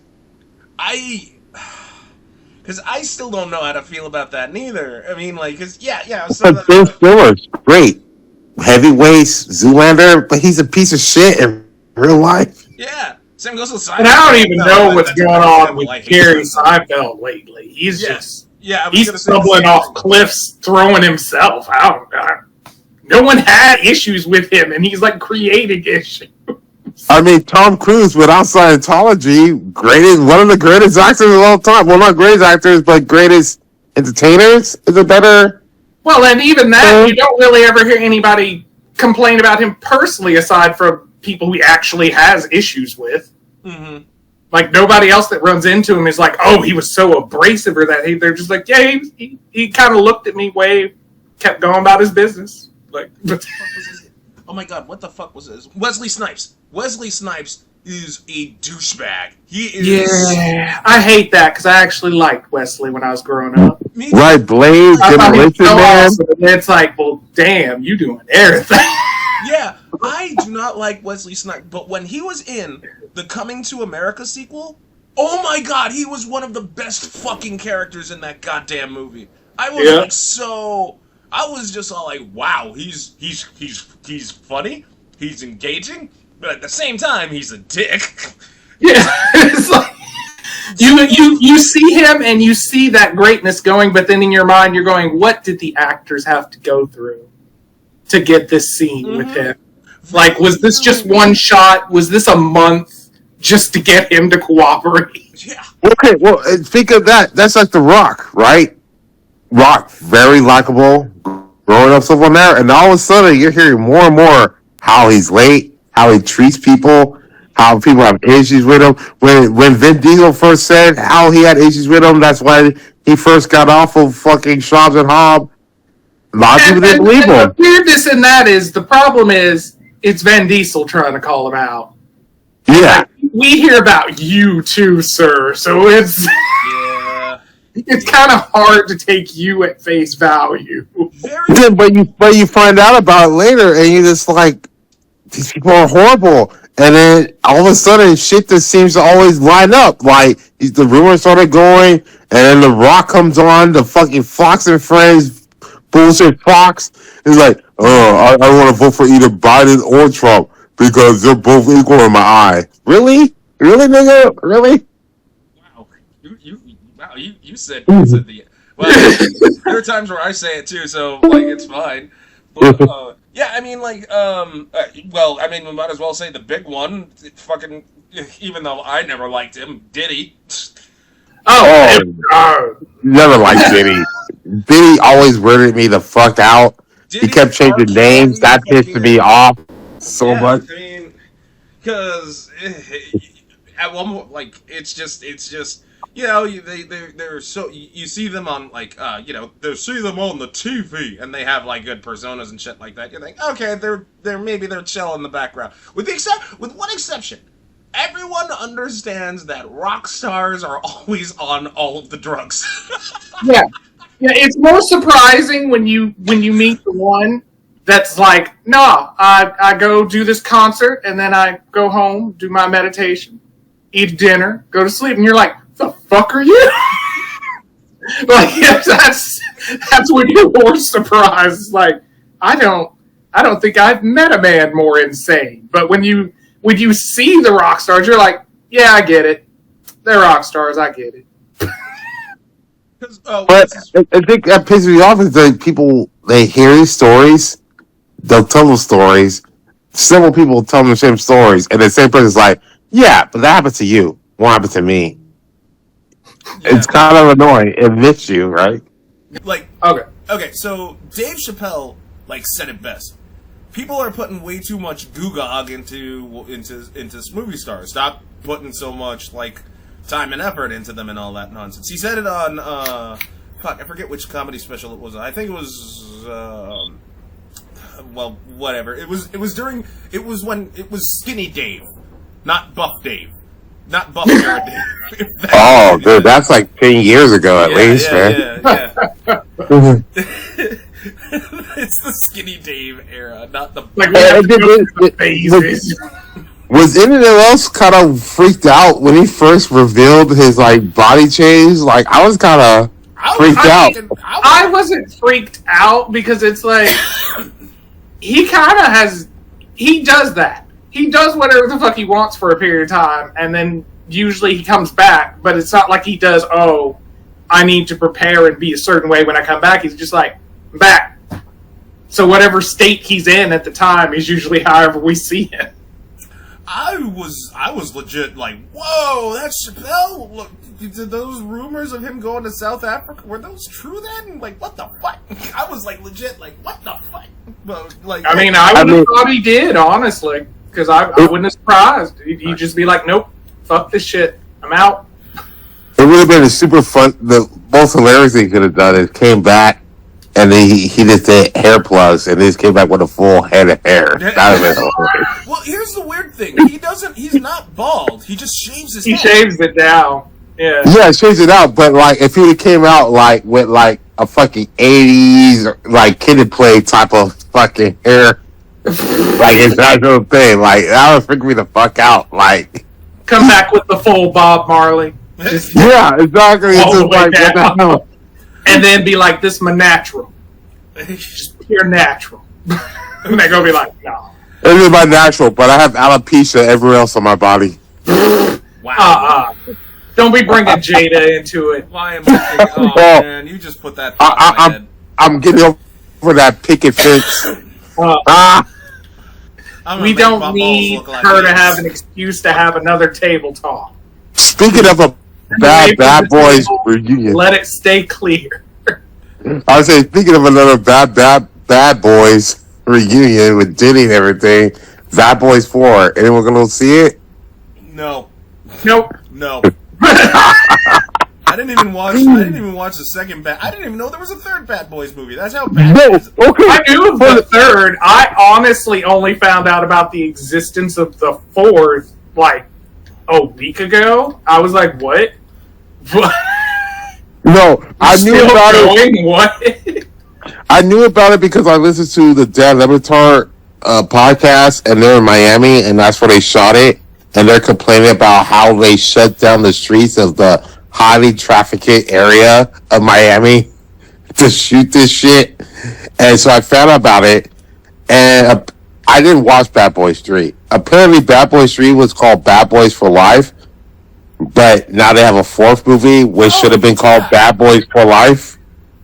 because I still don't know how to feel about that neither. I mean, like, because yeah. So Ben Stiller's great. Heavyweights, Zoolander, but he's a piece of shit in real life. Yeah. Same goes with Seinfeld. And I don't even know what's going on with Gary Seinfeld lately. He's just he's stumbling off cliffs, throwing himself. No one had issues with him, and he's like creating issues. I mean, Tom Cruise without Scientology, one of the greatest actors of all time. Well, not greatest actors, but greatest entertainers. Is it better? Well, and even that, you don't really ever hear anybody complain about him personally, aside from people he actually has issues with. Mm-hmm. Like, nobody else that runs into him is like, oh, he was so abrasive or that. They're just like, yeah, he kind of looked at me, waved, kept going about his business. Like, oh my god, what the fuck was this? Wesley Snipes. Wesley Snipes is a douchebag. He is. Yeah, I hate that because I actually liked Wesley when I was growing up. Right, Blade, Demolition Man. Awesome. It's like, well, damn, you doing everything. Yeah, I do not like Wesley Snipes, but when he was in the Coming to America sequel, oh my god, he was one of the best fucking characters in that goddamn movie. I was just all like, wow, he's funny, he's engaging, but at the same time, he's a dick. Yeah, it's like you see him and you see that greatness going, but then in your mind you're going, what did the actors have to go through to get this scene with him? Like, was this just one shot? Was this a month just to get him to cooperate? Yeah. Okay, well, think of that. That's like The Rock, right? Rock, very likable, growing up somewhere there, and all of a sudden you're hearing more and more how he's late, how he treats people, how people have issues with him. When Vin Diesel first said how he had issues with him, that's why he first got off of fucking Schwabs and Hobb. A lot of people didn't believe him. The weirdness in that is, the problem is, it's Vin Diesel trying to call him out. Yeah. Like, we hear about you too, sir, so it's... Yeah. it's kind of hard to take you at face value. But you find out about it later, and you're just like, these people are horrible. And then all of a sudden, shit just seems to always line up. Like, the rumors started going, and then The Rock comes on, the fucking Fox and Friends bullshit Fox. He's like, I want to vote for either Biden or Trump because they're both equal in my eye. Really? Really, nigga? Really? Wow. You said the... Well, there are times where I say it too, so, like, it's fine. But, yeah, I mean, like, well, I mean, we might as well say the big one, fucking, even though I never liked him, Diddy. Never liked Diddy. Diddy always weirded me the fuck out. He kept changing names. That pissed me off so much. I mean, because at one point, like, it's just, you know, they're so, you see them on, like, you know, they see them on the TV, and they have, like, good personas and shit like that. You think, okay, maybe they're chill in the background. With one exception, everyone understands that rock stars are always on all of the drugs. Yeah, it's more surprising when you meet the one that's like, no, I go do this concert, and then I go home, do my meditation, eat dinner, go to sleep, and you're like, the fuck are you? Like, that's when you're more surprised. It's like, I don't think I've met a man more insane. But when you see the rock stars, you're like, yeah, I get it. They're rock stars, I get it. But I think that pisses me off is that people, they hear these stories, they'll tell those stories, several people tell them the same stories, and the same person's like, yeah, but that happened to you. What happened to me? Yeah. It's kind of annoying. It missed you, right? Like, okay, so Dave Chappelle, like, said it best. People are putting way too much googog into movie stars. Stop putting so much, like, time and effort into them and all that nonsense. He said it on, fuck, I forget which comedy special it was. I think it was, well, whatever. It was when it was Skinny Dave, not Buff Dave. Not Buff Jared Dave. Oh, dude, that's like 10 years ago at least, man. Yeah. It's the Skinny Dave era, not the... Like, was anyone else kind of freaked out when he first revealed his, like, body change? Like, I was kind of freaked out. I wasn't freaked out because it's like, he kind of has... He does that. He does whatever the fuck he wants for a period of time, and then usually he comes back, but it's not like he does, I need to prepare and be a certain way when I come back. He's just like, I'm back. So whatever state he's in at the time is usually however we see him. I was legit like, whoa, that's Chappelle? Look, did those rumors of him going to South Africa, were those true then? Like, what the fuck? I was like, legit, like, what the fuck? But, like, I would have thought he did, honestly. Because I wouldn't have surprised. He'd just be like, nope, fuck this shit. I'm out. It would have been a super fun, the most hilarious thing he could have done is came back and then he just did hair plugs and he just came back with a full head of hair. That would have been hilarious. Well, here's the weird thing. He's not bald. He just shaves his head. He shaves it down. Yeah. Yeah, shaves it out, but like, if he would have came out like, with like a fucking 80s, like, Kid and Play type of fucking hair, like, it's not no thing. Like, that would freak me the fuck out. Like, come back with the full Bob Marley. Just, yeah, exactly. It's just like, what the hell? And then be like, this is my natural. Just pure natural. And they're going to be like, no. It is my natural, but I have alopecia everywhere else on my body. Wow. Don't be bringing Jada into it. Why am I thinking, man, you just put that thought in my head. I'm getting over that picket fence. We don't need her to have an excuse to have another table talk. Speaking of a bad boys reunion, let it stay clear. I was saying, speaking of another bad boys reunion with Diddy and everything, Bad Boys 4. Anyone gonna see it? No. Nope. No. I didn't even watch the second I didn't even know there was a third Bad Boys movie. That's how bad it is. Okay. I knew of the third. I honestly only found out about the existence of the fourth like a week ago. I was like, what? No, I knew Still about it. going? What? I knew about it because I listened to the Dan Lebatard podcast, and they're in Miami, and that's where they shot it. And they're complaining about how they shut down the streets of the highly trafficked area of Miami to shoot this shit. And so I found out about it, and I didn't watch Bad Boys 3. Apparently, Bad Boys 3 was called Bad Boys for Life, but now they have a fourth movie, which should have been called Bad Boys for Life.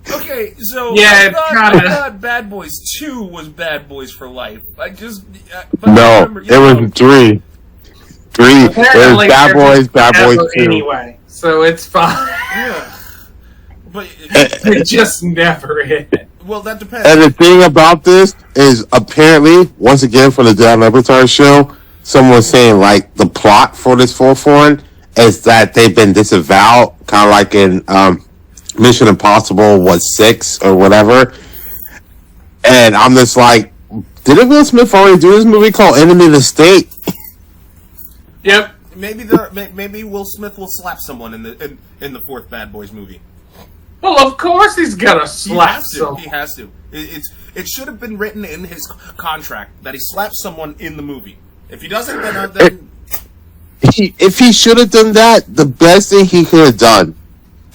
Okay, so Yeah, I thought Bad Boys 2 was Bad Boys for Life. But No, I remember, it was 3. 3. It was Bad Boys, Bad Boys 2. Anyway, so it's fine. Yeah. But It just never hit. well, that depends. And the thing about this is, apparently, once again, for the Dan Lebatard show, someone was saying, like, the plot for this fourth one is that they've been disavowed, kind of like in Mission Impossible, 6 or whatever. And I'm just like, didn't Will Smith already do this movie called Enemy of the State? Yep. Maybe Will Smith will slap someone in the fourth Bad Boys movie. Well, of course he's gonna slap someone. He has to. It should have been written in his contract that he slaps someone in the movie. If he doesn't, then If he should have done that, the best thing he could have done,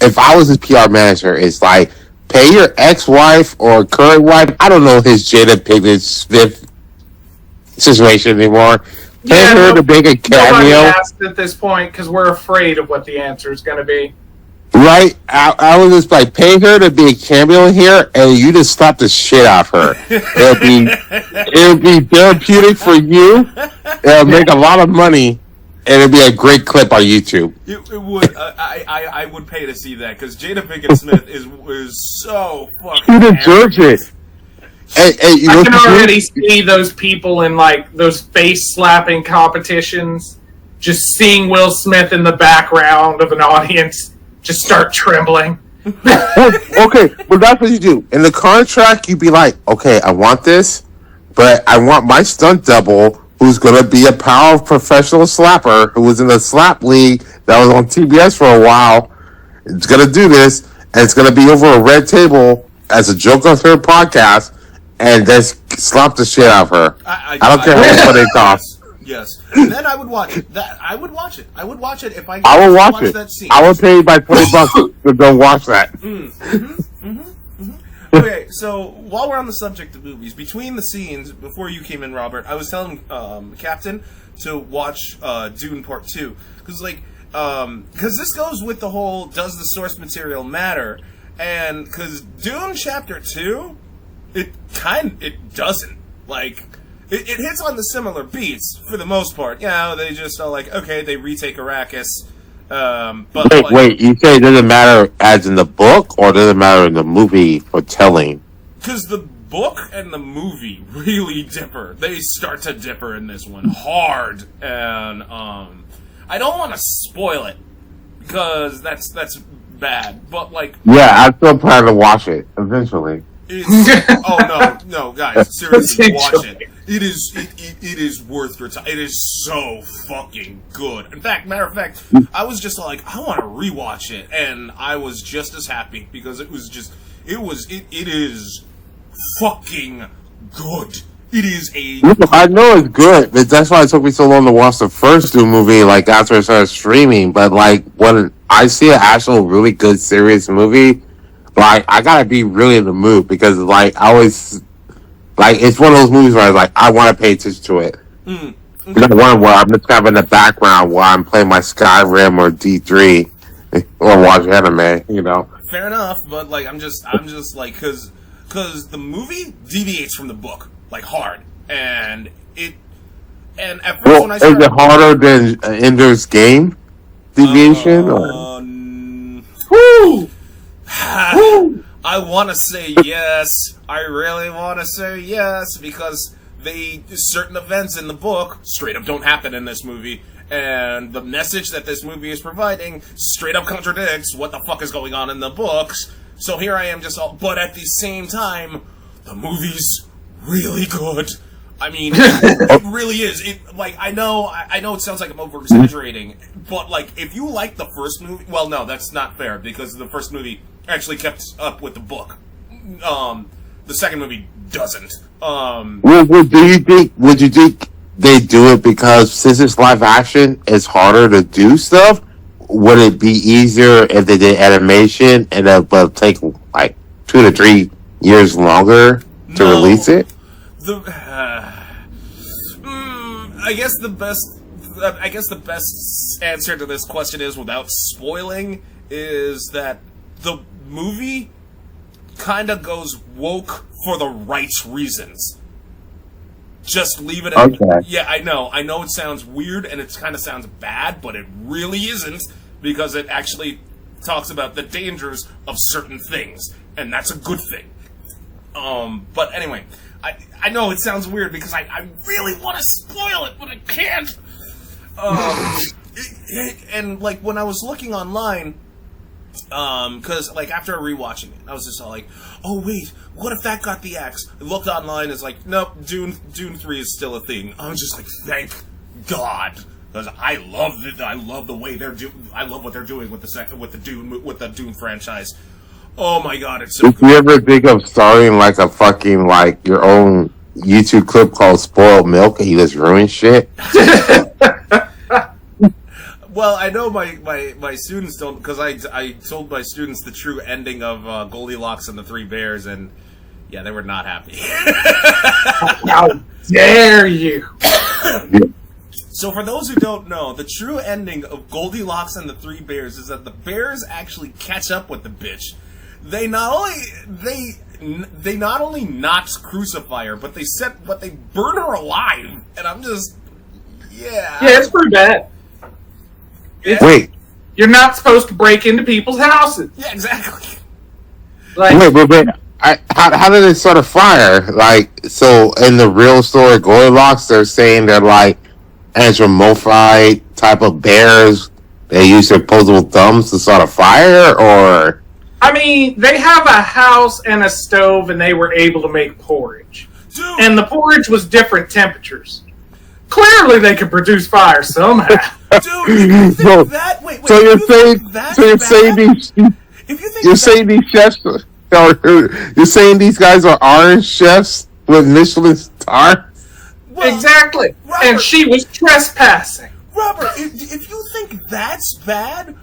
if I was his PR manager, is like, pay your ex-wife or current wife, I don't know his Jada Pinkett Smith situation anymore, pay her to make a cameo. Nobody asked at this point because we're afraid of what the answer is going to be. Right? I was just like, pay her to be a cameo here, and you just slap the shit out of her. It'll be therapeutic for you. It'll make a lot of money, and it'll be a great clip on YouTube. it would. I would pay to see that because Jada Pinkett Smith is so fucking. He deserves it. Hey, you I know can what already see those people in like those face slapping competitions, just seeing Will Smith in the background of an audience just start trembling. Okay, well that's what you do. In the contract, you'd be like, okay, I want this, but I want my stunt double, who's going to be a power professional slapper, who was in the slap league that was on TBS for a while. It's going to do this, and it's going to be over a red table as a joke on her podcast, and just slap the shit out of her. I don't care how much they cost. Yes. And then I would watch it. I would watch it. I would watch it if I will watch it. That scene. I will pay you by $20 to go watch that. Okay, so while we're on the subject of movies, between the scenes, before you came in, Robert, I was telling Captain to watch Dune Part 2. Because this goes with the whole, does the source material matter? And because Dune Chapter 2, it doesn't. Like, it hits on the similar beats for the most part. They just are like, okay, they retake Arrakis. But wait, you say it doesn't matter as in the book, or does it matter in the movie for telling? Because the book and the movie really differ. They start to differ in this one hard, and I don't want to spoil it because that's bad. But I still plan to watch it eventually. No, guys, seriously, watch it. It is worth your time. It is so fucking good. In fact, matter of fact, I was just like, I want to rewatch it, and I was just as happy because it is fucking good. It is I know it's good, but that's why it took me so long to watch the first Doom movie, after it started streaming. But, when I see an actual really good, serious movie, I gotta be really in the mood because, I always, it's one of those movies where I want to pay attention to it. Not one where I'm just kind of in the background while I'm playing my Skyrim or D3 or watch anime, Fair enough, but I'm just because the movie deviates from the book hard, and at first when I started, is it harder than Ender's Game deviation? Woo! I want to say yes. I really want to say yes because certain events in the book straight up don't happen in this movie, and the message that this movie is providing straight up contradicts what the fuck is going on in the books. So here I am but at the same time, the movie's really good. I mean, it really is. I know it sounds like I'm over exaggerating, but like, if you like the first movie, well, no, that's not fair because the first movie actually kept up with the book. The second movie doesn't. Would you think they do it because since it's live action, it's harder to do stuff? Would it be easier if they did animation and it would take like 2 to 3 years longer to release it? I guess the best answer to this question is, without spoiling, is that the movie kind of goes woke for the right reasons. Just leave it at Yeah, I know it sounds weird and it kind of sounds bad, but it really isn't, because it actually talks about the dangers of certain things, and that's a good thing. But anyway, I know it sounds weird because I really want to spoil it, but I can't. And like when I was looking online, because like after rewatching it, I was just all like, oh wait, what if that got the axe? I looked online, it's like, nope, Dune 3 is still a thing. I was just like, thank God, because I love it. I love the way I love what they're doing with the Dune franchise. Oh my God, it's so good. If you ever think of starting like a fucking like your own YouTube clip called Spoiled Milk and you just ruin shit? Well, I know my students don't, because I told my students the true ending of Goldilocks and the Three Bears, and yeah, they were not happy. How dare you! So for those who don't know, the true ending of Goldilocks and the Three Bears is that the bears actually catch up with the bitch. They not only not crucify her, but they burn her alive, and I'm just yeah, it's pretty bad. Wait, you're not supposed to break into people's houses. Yeah, exactly. Like, wait. How did it start a fire? Like, so in the real story, Goldilocks, they're saying they're like anthropomorphic type of bears. They use their opposable thumbs to start a fire, or? I mean, they have a house and a stove, and they were able to make porridge. Dude. And the porridge was different temperatures. Clearly, they could produce fire somehow. Dude, you think that? Wait. So you're saying these chefs, or you're saying these guys are orange chefs with Michelin star? Well, exactly. Robert, and she was trespassing. Robert, if you think that's bad,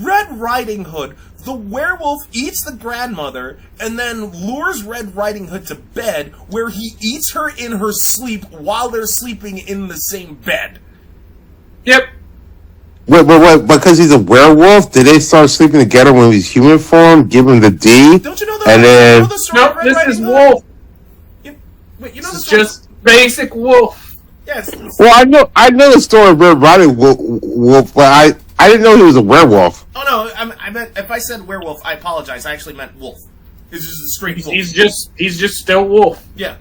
Red Riding Hood, the werewolf eats the grandmother and then lures Red Riding Hood to bed, where he eats her in her sleep while they're sleeping in the same bed. Yep. Wait, because he's a werewolf? Did they start sleeping together when he was human form? Give him the D? Don't you know the story? Nope, this is wolf. Wait, you know this is just basic wolf. Yes. Well, I know the story of Red Riding Wolf, but I didn't know he was a werewolf. Oh no, I meant, if I said werewolf, I apologize. I actually meant wolf. It's just a straight wolf. He's just still wolf. Yeah.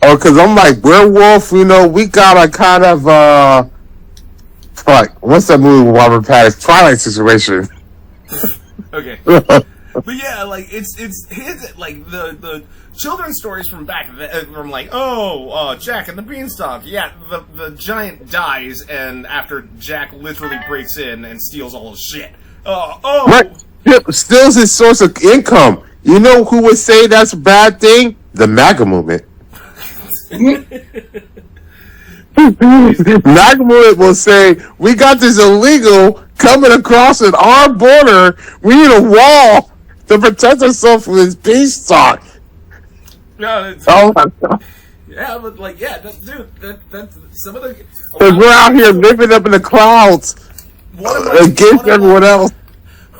Oh, because I'm like, werewolf, we got a kind of, like, what's that movie with Robert Pattinson? Twilight situation. Okay. But yeah, like, it's like, the children's stories from back from like, Jack and the Beanstalk. Yeah, the giant dies, and after Jack literally breaks in and steals all his shit. Right. Steals his source of income. You know who would say that's a bad thing? The MAGA movement. MAGA movement will say, we got this illegal coming across at our border. We need a wall to protect ourselves from this beanstalk. No, oh my God. Yeah, but like, yeah, that's some of the. Because we're out here living up in the clouds against everyone else.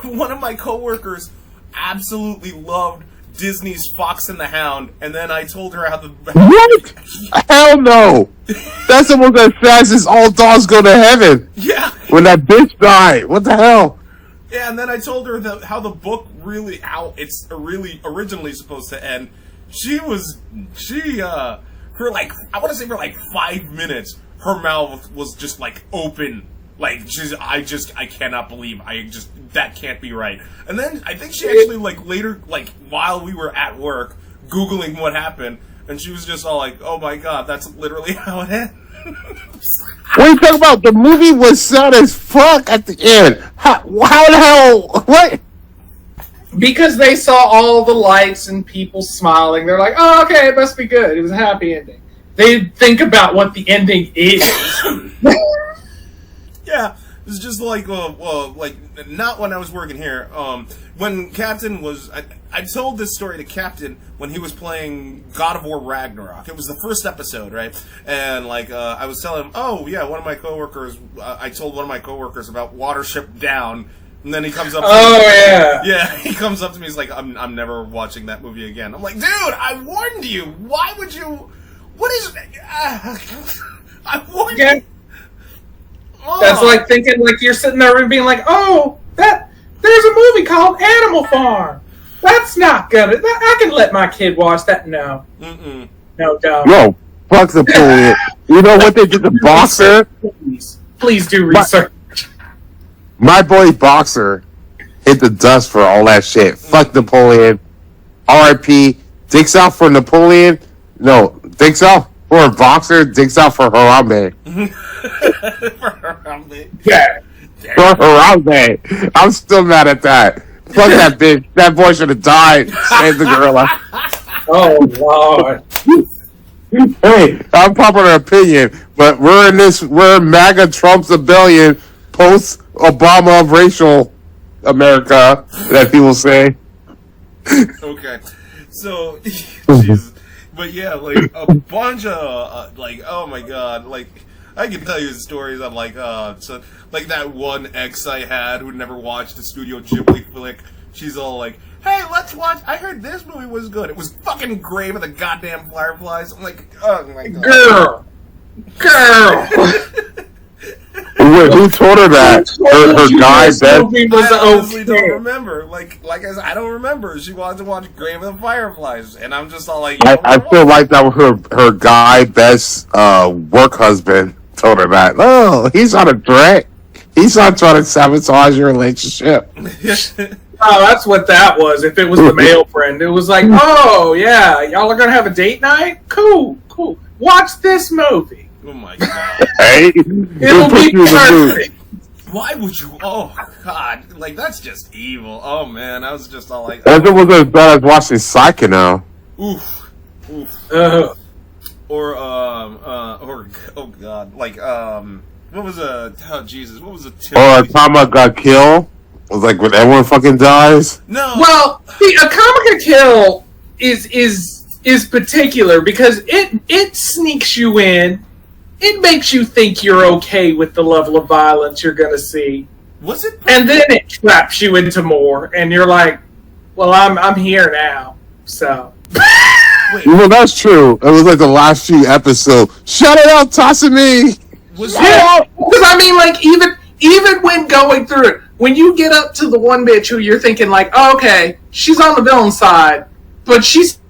One of my coworkers absolutely loved Disney's Fox and the Hound, and then I told her how the. What? Hell no! That's almost as fast as all dogs go to heaven. Yeah. When that bitch died, what the hell? Yeah, and then I told her how the book how it's really originally supposed to end. For like, I want to say for like 5 minutes, her mouth was just like open. Like, I cannot believe, that can't be right. And then I think she actually, like, later, like, while we were at work, Googling what happened, And she was just all like, oh my god, that's literally how it ends. What are you talking about? The movie was sad as fuck at the end. How the hell? What? Because they saw all the lights and people smiling. They're like, oh, okay, it must be good. It was a happy ending. They think about what the ending is. Yeah, it's just like not when I was working here. When Captain was, I told this story to Captain when he was playing God of War Ragnarok. It was the first episode, right? And I was telling him, oh yeah, one of my coworkers. I told one of my coworkers about Watership Down, and then he comes up. Yeah, he comes up to me. He's like, I'm never watching that movie again. I'm like, dude, I warned you. Why would you? What is? I warned you. Oh. That's like thinking you're sitting there and being like, oh, there's a movie called Animal Farm. That's not gonna. I can let my kid watch that. No. Mm-mm. No, don't. Yo, fuck the pool. You know what they did to Boxer? Please do research. My boy Boxer hit the dust for all that shit. Fuck Napoleon. R.I.P. Dicks out for Napoleon. No, dicks out for Boxer. Dicks out for Harambe. Yeah. For Harambe. I'm still mad at that. Fuck that bitch. That boy should have died. Save the gorilla. Oh, Lord. Hey, unpopular opinion, but we're in MAGA Trump's rebellion post-Obama racial America, that people say. Okay. So, Jesus. But yeah, a bunch of, oh my god, I can tell you stories of, that one ex I had who never watched the Studio Ghibli flick. She's all like, hey, let's watch, I heard this movie was good. It was fucking Grave of the Goddamn Fireflies. I'm like, oh my god. Girl! Wait, who told her that? Her guy that I honestly don't remember. Like I said, I don't remember. She wanted to watch Grave of the Fireflies, and I'm just all like, I feel like that was her guy best work husband told her that. Oh, he's not a threat. He's not trying to sabotage your relationship. Oh, that's what that was. If it was the male friend, it was like, oh yeah, y'all are gonna have a date night? Cool. Watch this movie. Oh my god. Hey, It'll be perfect. Why would you? Oh god, that's just evil. Oh man, I was just all like, as it was as bad as watching Psycho now. Oof. Or oh god, what was what was it? Or Tama Got Killed. It was when everyone fucking dies. No. Well, see, a Comic Kill is particular because it sneaks you in. It makes you think you're okay with the level of violence you're gonna see. Was it? And then it traps you into more, and you're like, well, I'm here now, so. Wait. Well, that's true. It was the last few episodes. Shut it out, Tasumi! Was yeah, because I mean, even when going through it, when you get up to the one bitch who you're thinking oh, okay, she's on the villain side, but she's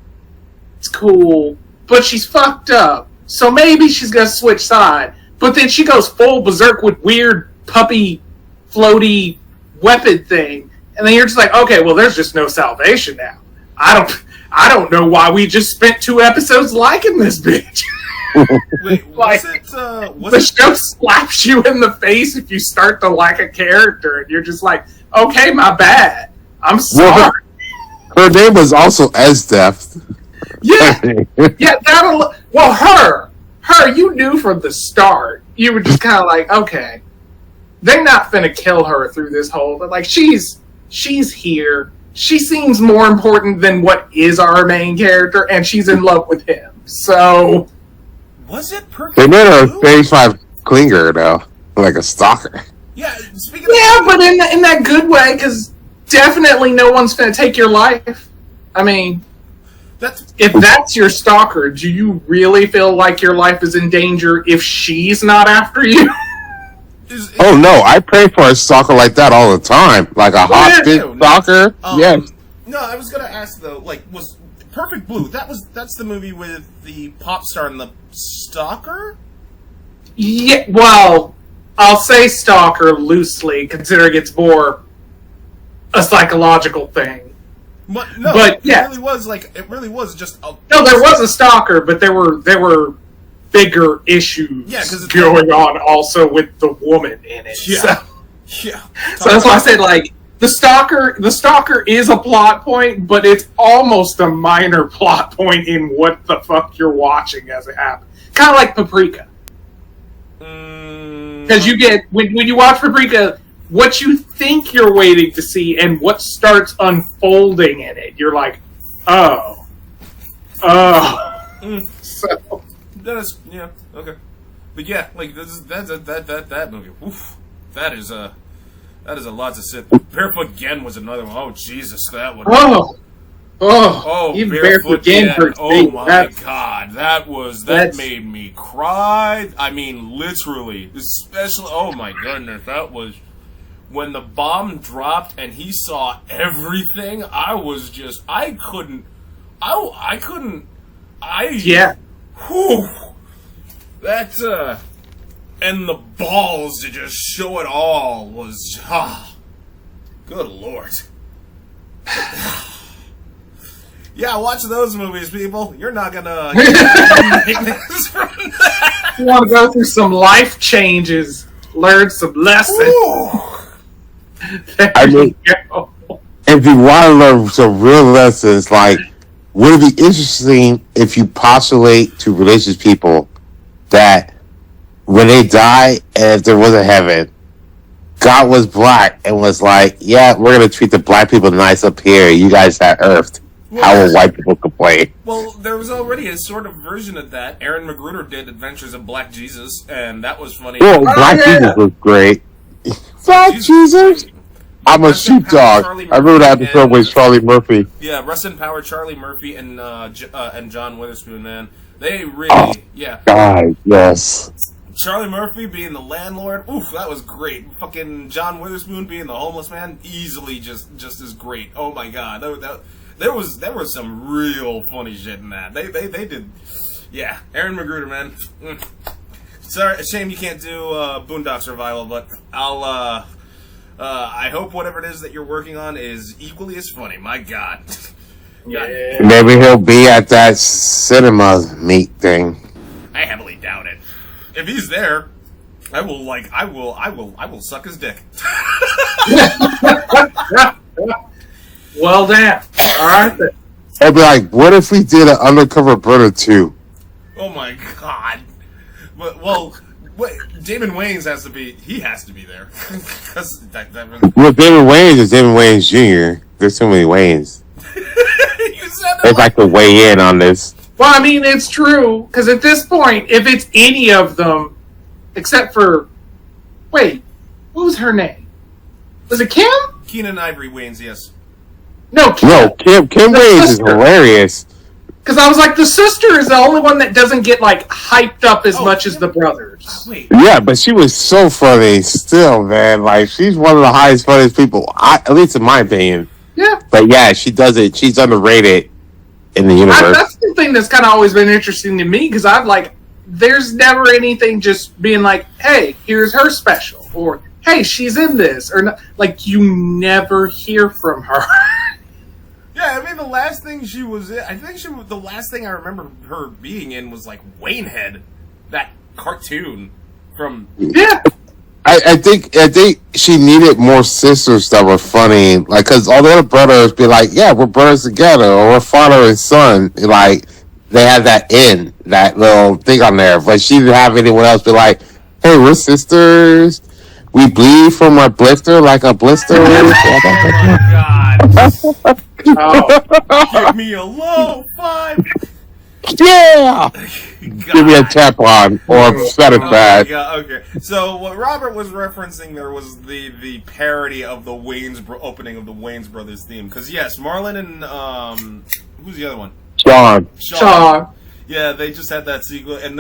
cool, but she's fucked up, so maybe she's gonna switch side. But then she goes full berserk with weird puppy floaty weapon thing, and then you're just like, okay, well, there's just no salvation now. I don't know why we just spent 2 episodes liking this bitch. Wait, was the show slaps you in the face if you start to like a character, and you're just like, okay, my bad. I'm sorry. Her name was also Esdeath. Yeah, her, you knew from the start. You were just kind of like, okay, they're not finna kill her through this whole, but she's here. She seems more important than what is our main character, and she's in love with him. So, was it perfect? They made her a phase 5 clinger though, like a stalker. Yeah, but in that good way, because definitely no one's finna take your life. I mean, if that's your stalker, do you really feel like your life is in danger if she's not after you? Oh no, I pray for a stalker like that all the time. Like a hot bitch stalker. Yes. No, I was gonna ask though, was Perfect Blue, that's the movie with the pop star and the stalker? Yeah, well, I'll say stalker loosely, considering it's more a psychological thing. No, but yeah, it really was just a... No, there was a stalker, but there were bigger issues going on also with the woman in it. Yeah. So that's why I said, like, the stalker is a plot point, but it's almost a minor plot point in what the fuck you're watching as it happens. Kind of like Paprika. Because you get, when you watch Paprika, what you think you're waiting to see and what starts unfolding in it, you're like, oh. So. That is, yeah, okay. But yeah, like, that movie, oof, that is a lot to sit. Barefoot Gen was another one. Oh, Jesus, that one. Even Barefoot Gen. Oh my God, that made me cry. I mean, literally, especially. Oh my goodness, that was when the bomb dropped and he saw everything. I couldn't. Yeah. Whew. That and the balls to just show it all was good Lord. Yeah, watch those movies, people. You're not gonna make this from that. You want to go through some life changes, learn some lessons. I mean, if you want to learn some real lessons, like, would it be interesting if you postulate to religious people that when they die, and if there was a heaven, God was black and was like, yeah, we're going to treat the black people nice up here. You guys at Earth. How will white people complain? Well, there was already a sort of version of that. Aaron Magruder did Adventures of Black Jesus, and that was funny. Oh, Black Jesus was great. Black Jesus? I'm a sheepdog. I remember that episode with Charlie Murphy. Yeah, Rest in Power, Charlie Murphy, and John Witherspoon, man. They really, God, yes. Charlie Murphy being the landlord, oof, that was great. Fucking John Witherspoon being the homeless man, easily just as great. Oh my God, there was some real funny shit in that. They did, yeah. Aaron Magruder, man. Sorry, shame you can't do Boondock Survival, but I hope whatever it is that you're working on is equally as funny. My God. Yeah. Maybe he'll be at that cinema meet thing. I heavily doubt it. If he's there, I will suck his dick. Well, damn. All right. I'd be like, what if we did an Undercover Brother 2? Oh my God. Well, Damon Wayans has to be there. that really... Well, Damon Wayans is Damon Wayans Jr. There's so many Wayans. You said that. It's like to weigh in on this. Well, I mean, it's true, because at this point, if it's any of them, except for... Wait, what was her name? Was it Kim? Keenan Ivory Wayans, yes. No, Kim Wayans is hilarious. Because I was like, the sister is the only one that doesn't get, like, hyped up as much as the brothers. Wait. Yeah, but she was so funny still, man. Like, she's one of the highest, funniest people, at least in my opinion. Yeah. But yeah, she does it. She's underrated in the universe. That's the thing that's kind of always been interesting to me, because I've, like, there's never anything just being like, hey, here's her special, or, hey, she's in this, or, like, you never hear from her. Yeah, I mean, the last thing she was in, the last thing I remember her being in was, like, Wanehead, that cartoon from... Yeah. I think she needed more sisters that were funny, like, because all the other brothers be like, yeah, we're brothers together, or we're father and son, like, they had that little thing on there, but she didn't have anyone else be like, hey, we're sisters, we bleed from our blister like a blister. Oh my God. Give me a low five. Yeah! Give me a tampon or set it back. Okay. So what Robert was referencing there was the parody of the opening of the Wayans Brothers theme. Because yes, Marlon and who's the other one? Sean. Yeah, they just had that sequel, and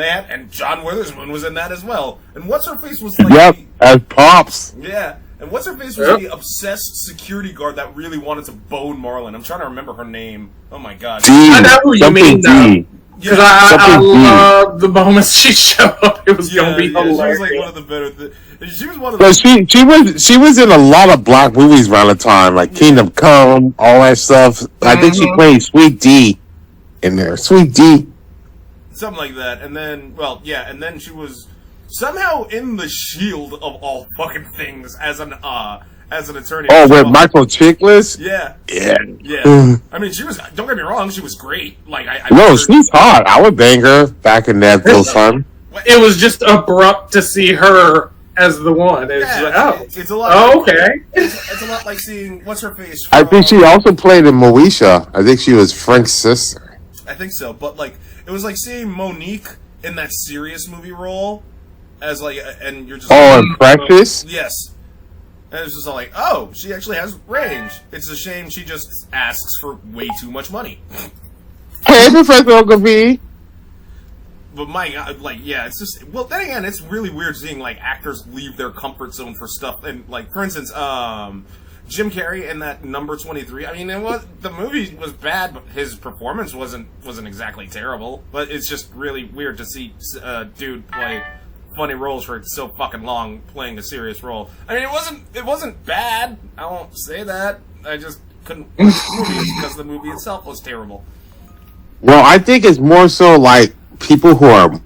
John Witherspoon was in that as well. And what's her face was like as Pops. Yeah. And what's her face was the obsessed security guard that really wanted to bone Marlon. I'm trying to remember her name. Oh my God. I know who you mean, though. Because I love the moments she showed up. It was going to be hilarious. She was like one of the better. She was one of the. She was in a lot of black movies around the time, like Kingdom Come, all that stuff. I think she played Sweet D in there. Sweet D. Something like that, and then she was somehow in The Shield of all fucking things as an attorney. Oh, with Michael Chiklis? Yeah. I mean, she was. Don't get me wrong, she was great. Like she's hot. I would bang her back in that time. It was just abrupt to see her as the one. It's a lot. Okay. It's a lot like seeing what's her face. I think she also played in Moesha. I think she was Frank's sister. I think so, but like it was like seeing Monique in that serious movie role as like, and you're just and Precious. Yes. And it's just all like, oh, she actually has range. It's a shame she just asks for way too much money. Hey, Professor Ogilvy. But my God, like, yeah, it's just, well, then again, it's really weird seeing, like, actors leave their comfort zone for stuff. And, like, for instance, Jim Carrey in that Number 23, I mean, the movie was bad, but his performance wasn't exactly terrible. But it's just really weird to see a dude play funny roles for so fucking long playing a serious role. I mean, it wasn't bad. I won't say that. I just couldn't watch the movie because the movie itself was terrible. Well, I think it's more so like people who are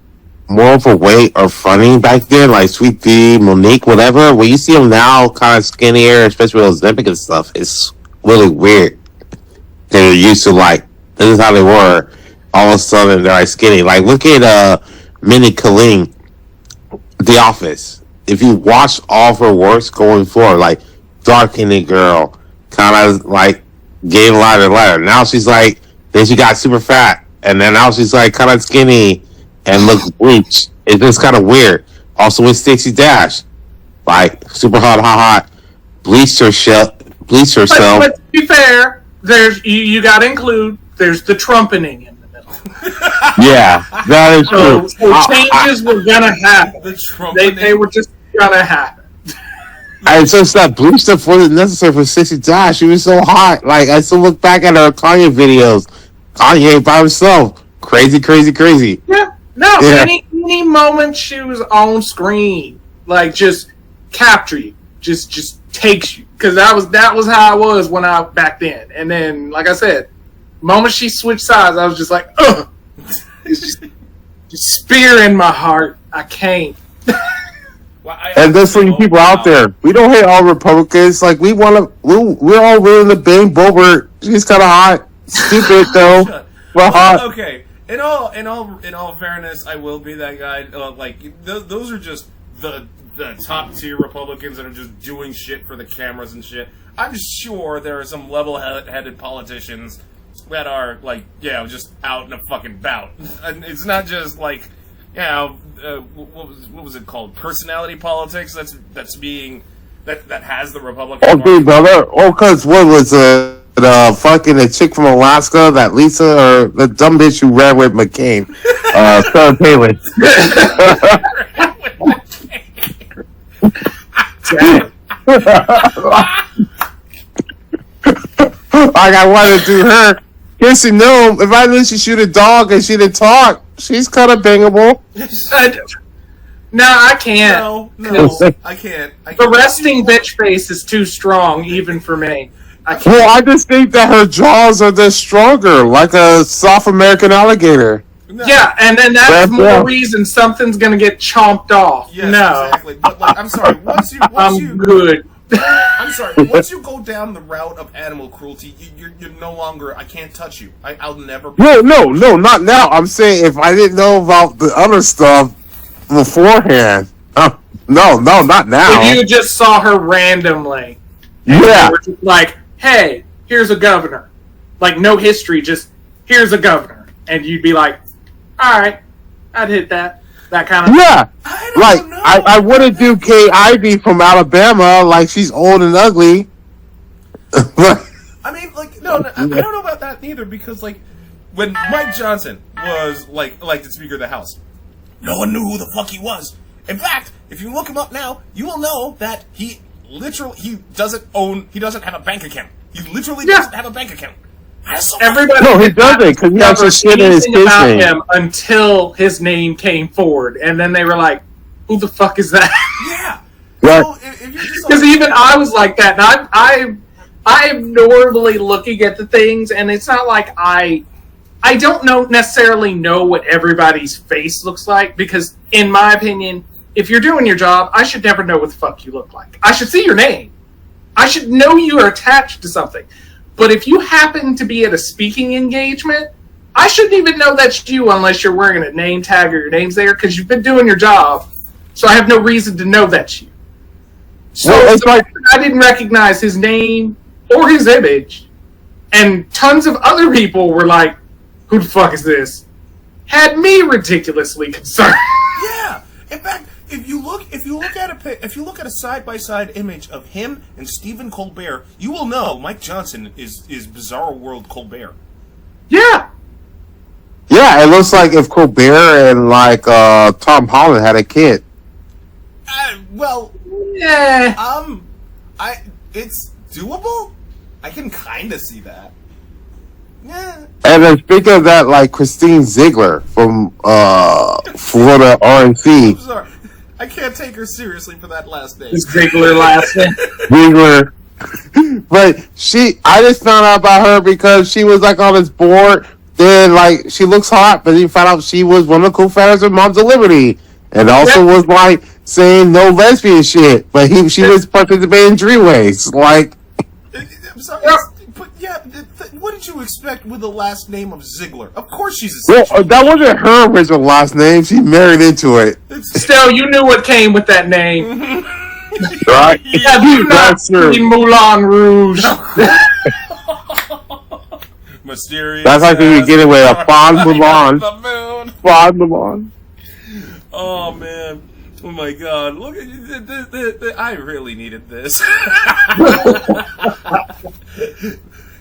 more overweight or funny back then, like Sweet D, Monique, whatever. When you see them now, kind of skinnier, especially with Ozempic and stuff, it's really weird. They're used to like this is how they were. All of a sudden, they're like skinny. Like look at Minnie Kaling. The Office. If you watch all of her works going forward, like dark-skinned girl, kind of like getting lighter and lighter. Now she's like, then she got super fat, and then now she's like kind of skinny and looks bleached. It's just kind of weird. Also with Stacey Dash, like super hot, bleached herself. But to be fair, there's you got to include there's the trumpeting in the middle. Yeah, that is true. So changes were gonna happen. They were just gonna happen. And since that blue stuff wasn't necessary for Stacey Dash, she was so hot. Like I still look back at her Kanye videos. Kanye by himself, crazy. Yeah, no. Yeah. Any moment she was on screen, like just capture you, just takes you. Because that was how I was when I back then. And then, like I said, the moment she switched sides, I was just like, ugh. It's just spear in my heart. I can't. And there's some people out there. We don't hate all Republicans. Like we're all willing to bang Boebert. She's kind of hot, stupid though. We're hot. Okay. In all fairness, I will be that guy. Those are just the top tier Republicans that are just doing shit for the cameras and shit. I'm sure there are some level-headed politicians that are just out and a fucking bout. And it's not just like, what was it called? Personality politics. That has the Republican. Okay, brother. Oh, cause what was fucking a chick from Alaska, that Lisa, or the dumb bitch who ran with McCain, Sarah Palin. Like I wanted to do her. Kissy, no. If I knew she shoot a dog and she didn't talk, she's kind of bangable. No, I can't. No, I can't. The resting bitch face is too strong, even for me. I just think that her jaws are just stronger, like a South American alligator. No. Yeah, and then that's more reason something's gonna get chomped off. Yes, exactly. But I'm sorry. I'm good. I'm sorry. Once you go down the route of animal cruelty, you're no longer. I can't touch you. I'll never. No, not now. I'm saying if I didn't know about the other stuff beforehand. No, not now. If you just saw her randomly, yeah, just like, hey, here's a governor, like no history, just here's a governor, and you'd be like, all right, I'd hit that kind of yeah. I wouldn't do Kay Ivey from Alabama like she's old and ugly. I mean, no, I don't know about that neither, because when Mike Johnson was the Speaker of the House, no one knew who the fuck he was. In fact, if you look him up now, you will know that he doesn't have a bank account. He literally doesn't have a bank account. Everybody No, he doesn't, because he has never to shit in his anything kid's about name. him until his name came forward, and then they were like, "Who the fuck is that?" Yeah. Right. So if you're just Because even I was like that, and I'm normally looking at the things, and it's not like I don't necessarily know what everybody's face looks like, because in my opinion, if you're doing your job, I should never know what the fuck you look like. I should see your name. I should know you are attached to something. But if you happen to be at a speaking engagement, I shouldn't even know that's you unless you're wearing a name tag or your name's there, because you've been doing your job, so I have no reason to know that's you. So Well, it's like, I didn't recognize his name or his image, and tons of other people were like, "Who the fuck is this?" Had me ridiculously concerned. Yeah. In fact, if you look at a side-by-side image of him and Stephen Colbert, you will know Mike Johnson is Bizarro World Colbert. Yeah. yeah, it looks like if Colbert and like Tom Holland had a kid. Well, Yeah. it's doable. I can kind of see that. Yeah. And then speaking of that, like Christine Ziegler from Florida RNC. I'm sorry. I can't take her seriously for that last name. This Ziegler last name. Ziegler. But I just found out about her because she was like on this board. Then like she looks hot, but you found out she was one of the co-founders of Moms of Liberty, and also was like saying no lesbian shit. But she was participating in Dreamways. Like, I'm sorry, Yeah. but yeah, what did you expect with the last name of Ziegler? Of course she's a well, sexual. that wasn't her original last name. She married into it, Still, you knew what came with that name. right? Have you not That's true. seen Moulin Rouge? Mysterious. That's like when you get it with a fond Mulan. The moon. Fond Mulan. Oh man. Oh my god. Look at I really needed this.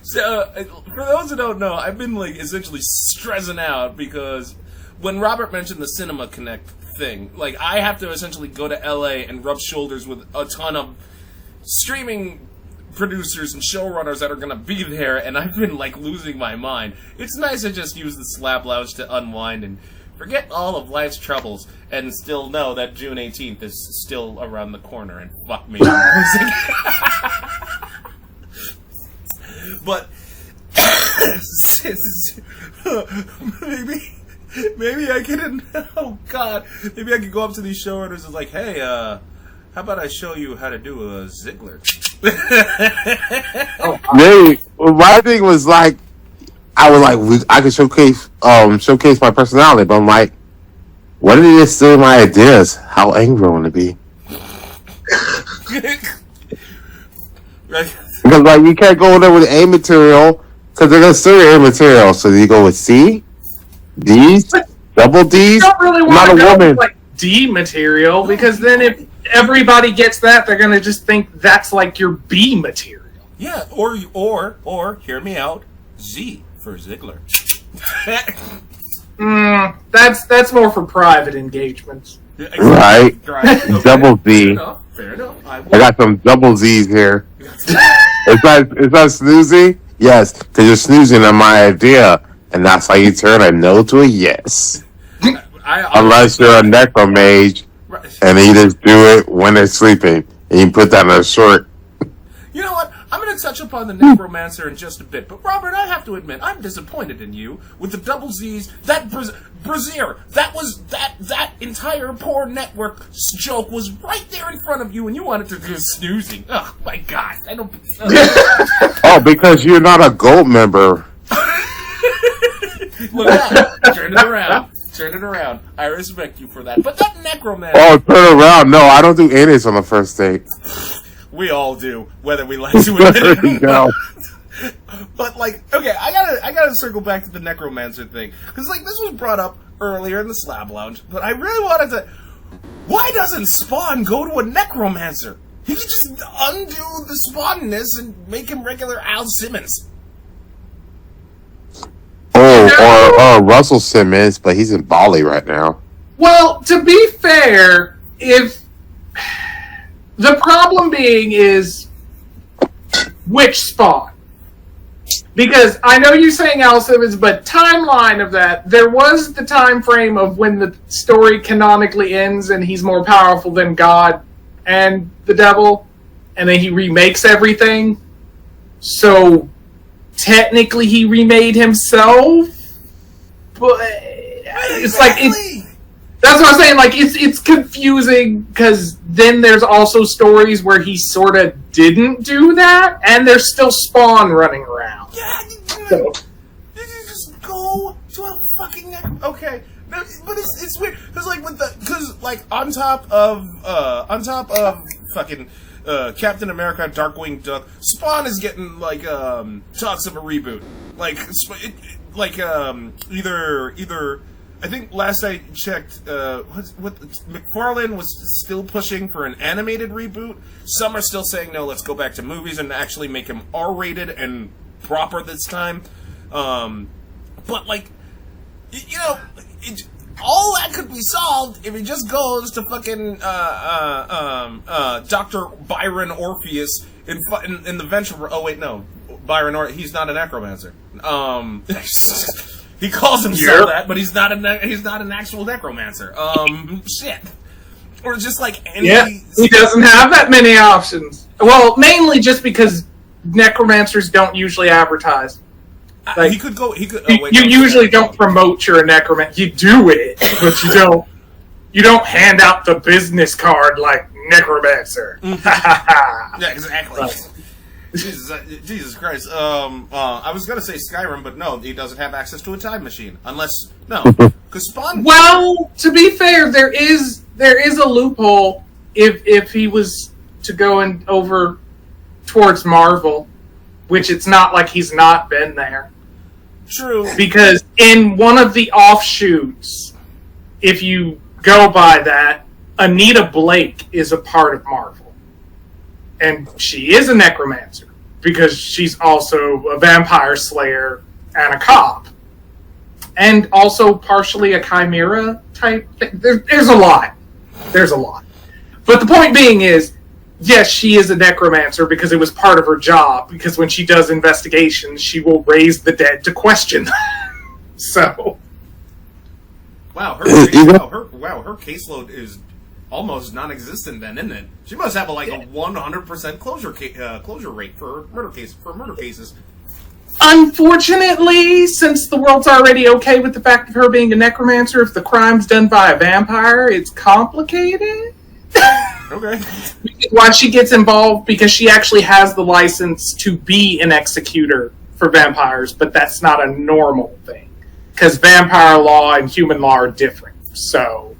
So, for those who don't know, I've been like essentially stressing out because when Robert mentioned the Cinema Connect thing, like I have to essentially go to LA and rub shoulders with a ton of streaming producers and showrunners that are going to be there, and I've been like losing my mind. It's nice to just use the Slab Lounge to unwind and forget all of life's troubles and still know that June 18th is still around the corner, and fuck me. But maybe I can. Oh God, maybe I could go up to these showrunners and like, hey, how about I show you how to do a Ziegler? Maybe my thing was like, I could showcase my personality, but I'm like, what if they just steal my ideas? How angry I want to be. Right. Because like you can't go in there with A material because they're gonna steal your A material. So you go with C, D's, double D's. You don't really Not want a to go woman. with, like, D material, because then if everybody gets that, they're going to just think that's like your B material. Yeah, or hear me out. Z for Ziegler. That's more for private engagements. Right. Okay. Double Z. Fair enough. I got some double Z's here. It's not snoozing? Yes, because you're snoozing on my idea, and that's how you turn a no to a yes. Unless you're a necromage, and you just do it when they're sleeping, and you put that in a short. You know what? I'm going to touch upon the necromancer in just a bit, but Robert, I have to admit, I'm disappointed in you with the double Z's. That brazier, that entire poor network joke was right there in front of you, and you wanted to do snoozing. Oh my God, I don't. Oh, because you're not a gold member. Look at that! Turn it around. Turn it around. I respect you for that. But that necromancer. Oh, turn around. No, I don't do anus on the first date. We all do, whether we like to admit it or No. not. But like, okay, I gotta circle back to the necromancer thing, because like this was brought up earlier in the Slab Lounge, but I really wanted to. Why doesn't Spawn go to a necromancer? He could just undo the Spawnness and make him regular Al Simmons. Oh, or Russell Simmons, but he's in Bali right now. Well, to be fair, if the problem being is which Spawn? Because I know you're saying Al Simmons, but timeline of that, there was the time frame of when the story canonically ends and he's more powerful than God and the devil, and then he remakes everything. So technically he remade himself, but it's like that's what I'm saying. Like it's confusing because then there's also stories where he sort of didn't do that, and there's still Spawn running around. Yeah, you just go to a fucking okay. No, but it's weird because on top of fucking Captain America, Darkwing Duck, Spawn is getting talks of a reboot. Either. I think last I checked, McFarlane was still pushing for an animated reboot. Some are still saying, no, let's go back to movies and actually make him R-rated and proper this time. But, all that could be solved if he just goes to fucking Dr. Byron Orpheus in the Venture... Oh, wait, no. He's not a necromancer. He calls himself that, but he's not an actual necromancer. Shit. Or just any... Yeah, he doesn't have that many options. Well, mainly just because necromancers don't usually advertise. He could go... You usually don't promote you're a necromancer. You do it, but you don't hand out the business card like necromancer. Yeah, exactly. Jesus Christ. I was going to say Skyrim, but no, he doesn't have access to a time machine. Because Spawn... Well, to be fair, there is a loophole if he was to go over towards Marvel, which it's not like he's not been there. True. Because in one of the offshoots, if you go by that, Anita Blake is a part of Marvel. And she is a necromancer because she's also a vampire slayer and a cop. And also partially a chimera type thing. There's a lot. There's a lot. But the point being is, yes, she is a necromancer because it was part of her job. Because when she does investigations, she will raise the dead to question them. So. Wow, her caseload is almost non-existent then, isn't it? She must have a 100% closure rate for murder cases. Unfortunately, since the world's already okay with the fact of her being a necromancer, if the crime's done by a vampire, it's complicated. Okay. Why she gets involved, because she actually has the license to be an executor for vampires, but that's not a normal thing. Because vampire law and human law are different. So,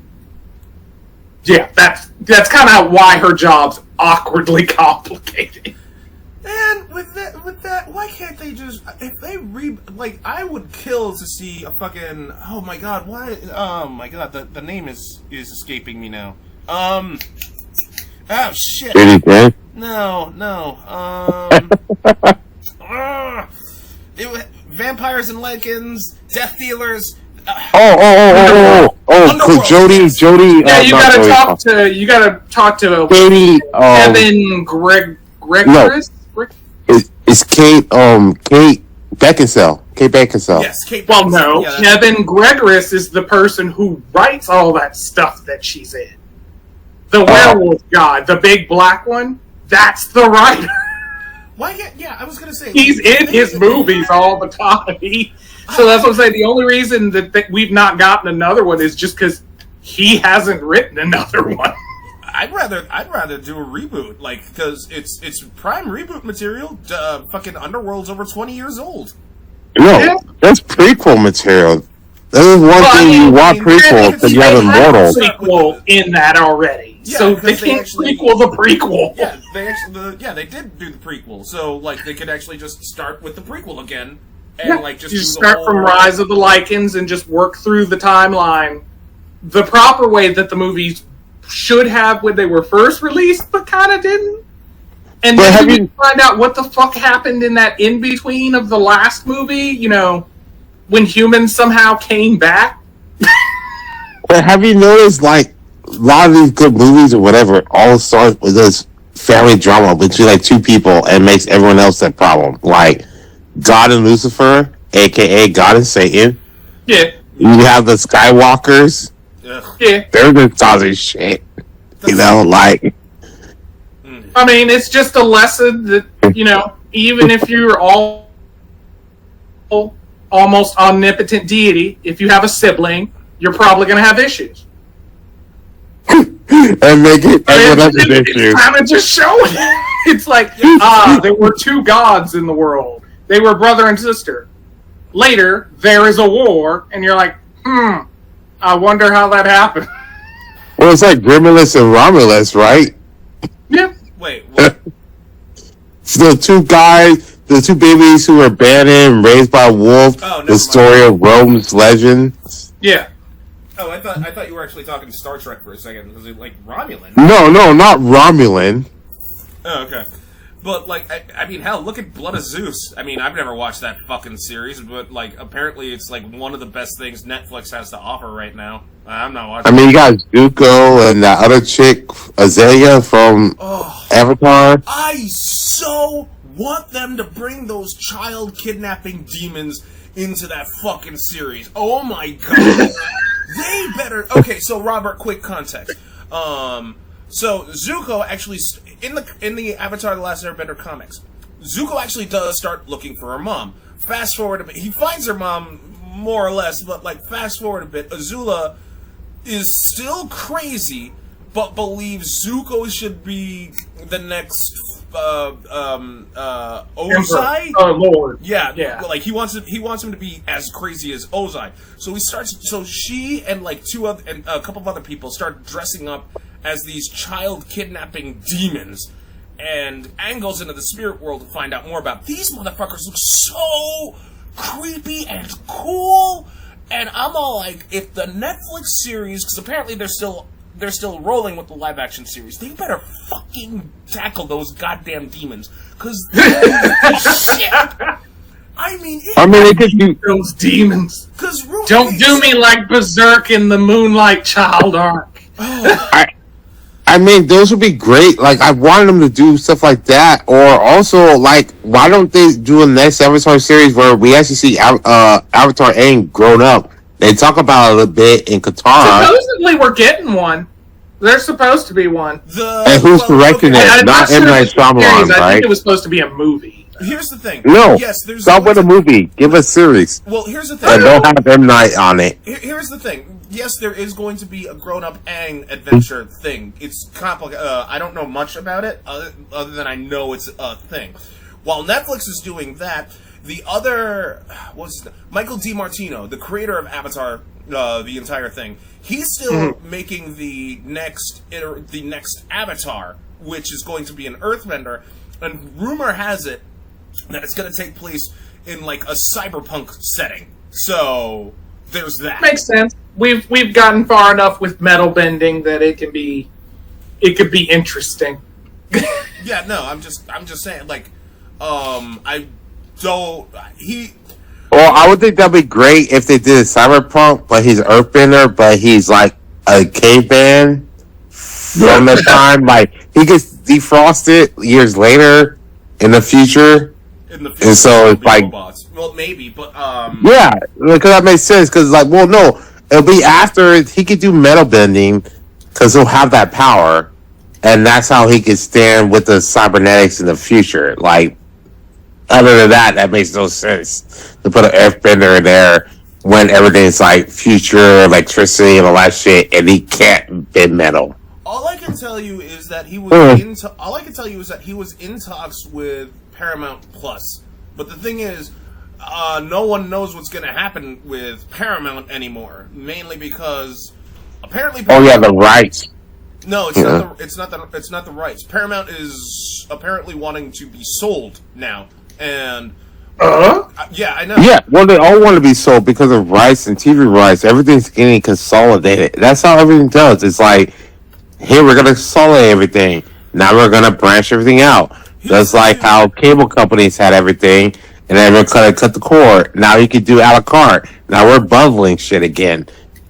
yeah, that's kind of why her job's awkwardly complicated. And with that, why can't they just, if they I would kill to see a fucking, oh my god, the name is escaping me now. Oh shit. No. Vampires and Lycans, Death Dealers. Jody. Yeah, you gotta talk to Jody. Kevin Gregoris. It's Kate Beckinsale. Kate Beckinsale. Yes, Kate. Well, no, Kevin Gregoris is the person who writes all that stuff that she's in. The werewolf guy, the big black one. That's the writer. Why? Yeah, I was gonna say he's in his movies all the time. So that's what I'm saying. The only reason that we've not gotten another one is just because he hasn't written another one. I'd rather do a reboot, because it's prime reboot material. Fucking Underworld's over 20 years old. No, that's prequel material. That is one thing you want prequel because you have Immortal. Prequel in that already, yeah, so they can't prequel the prequel. Yeah, they did do the prequel, so they could actually just start with the prequel again, and just you start from Rise of the Lycans and just work through the timeline the proper way that the movies should have when they were first released, but kind of didn't. And then you find out what the fuck happened in that in between of the last movie. When humans somehow came back. But have you noticed, a lot of these good movies or whatever all start with this family drama between two people and makes everyone else that problem. God and Lucifer, aka God and Satan. Yeah. You have the Skywalkers. Ugh. Yeah. They're just causing shit. You know, like. I mean, it's just a lesson that, even if you're almost omnipotent deity, if you have a sibling, you're probably going to have issues. And make it everyone else's issue. It's kind of just showing. It's like, there were two gods in the world. They were brother and sister. Later, there is a war, and you're like, I wonder how that happened. Well, it's like Grimulus and Romulus, right? Yeah. Wait, what? The two babies who were abandoned, raised by a wolf. Oh, never the mind. story of Rome's legends. Yeah. Oh, I thought you were actually talking Star Trek for a second. Was it like Romulan? No, not Romulan. Oh, okay. But, like, I mean, hell, look at Blood of Zeus. I mean, I've never watched that fucking series, but, like, apparently it's, like, one of the best things Netflix has to offer right now. I'm not watching I mean, you got Zuko and that other chick, Azalea from Avatar. I so want them to bring those child kidnapping demons into that fucking series. Oh my god. They better... Okay, so, Robert, quick context. So, Zuko actually... In the Avatar The Last Airbender comics, Zuko actually does start looking for her mom. Fast forward a bit, he finds her mom more or less, but like fast forward a bit, Azula is still crazy, but believes Zuko should be the next Ozai. Lord. Yeah. Like he wants him to be as crazy as Ozai. So she and like a couple of other people start dressing up as these child kidnapping demons, and Aang goes into the spirit world to find out more about these motherfuckers. Look so creepy and cool, and I'm all like, if the Netflix series, because apparently they're still rolling with the live action series, they better fucking tackle those goddamn demons, because shit. I mean, it could be those demons. Because don't do me like Berserk in the Moonlight Child arc. I mean, those would be great. Like, I wanted them to do stuff like that. Or also, like, why don't they do a next Avatar series where we actually see Avatar Aang grown up? They talk about it a bit in Katara. Supposedly, we're getting one. There's supposed to be one. And who's directing it? Not M. Night Shyamalan, right? I think it was supposed to be a movie. Here's the thing. No. Yes, there's stop with a movie. Give us a series. Well, here's the thing. And don't have M. Night on it. Here's the thing. Yes, there is going to be a grown-up Aang adventure thing. It's complicated. I don't know much about it, other than I know it's a thing. While Netflix is doing that, the other... Michael DiMartino, the creator of Avatar, the entire thing, he's still making the next Avatar, which is going to be an Earthbender, and rumor has it that it's going to take place in, like, a cyberpunk setting. So... there's that. Makes sense. We've gotten far enough with metal bending that it could be interesting. Yeah, no, I'm just saying, like, I don't. Well, I would think that'd be great if they did a cyberpunk, but he's Earthbender, but he's like a caveman from the time, like he gets defrosted years later in the future. And so it's like, robots. Well, maybe, but yeah, because that makes sense. Because like, well, no, it'll be after he could do metal bending, because he'll have that power, and that's how he can stand with the cybernetics in the future. Like, other than that, that makes no sense to put an earthbender in there when everything's like future electricity and all that shit, and he can't bend metal. All I can tell you is that he was in talks with Paramount Plus. But the thing is, no one knows what's going to happen with Paramount anymore. Mainly because apparently. The rights. No, it's not the rights. Paramount is apparently wanting to be sold now, and. Yeah, I know. Yeah, well, they all want to be sold because of rights and TV rights. Everything's getting consolidated. That's how everything does. It's like, here, we're going to consolidate everything. Now we're going to branch everything out. Just like how cable companies had everything, and then we're going to cut the cord. Now you can do a la carte. Now we're bundling shit again.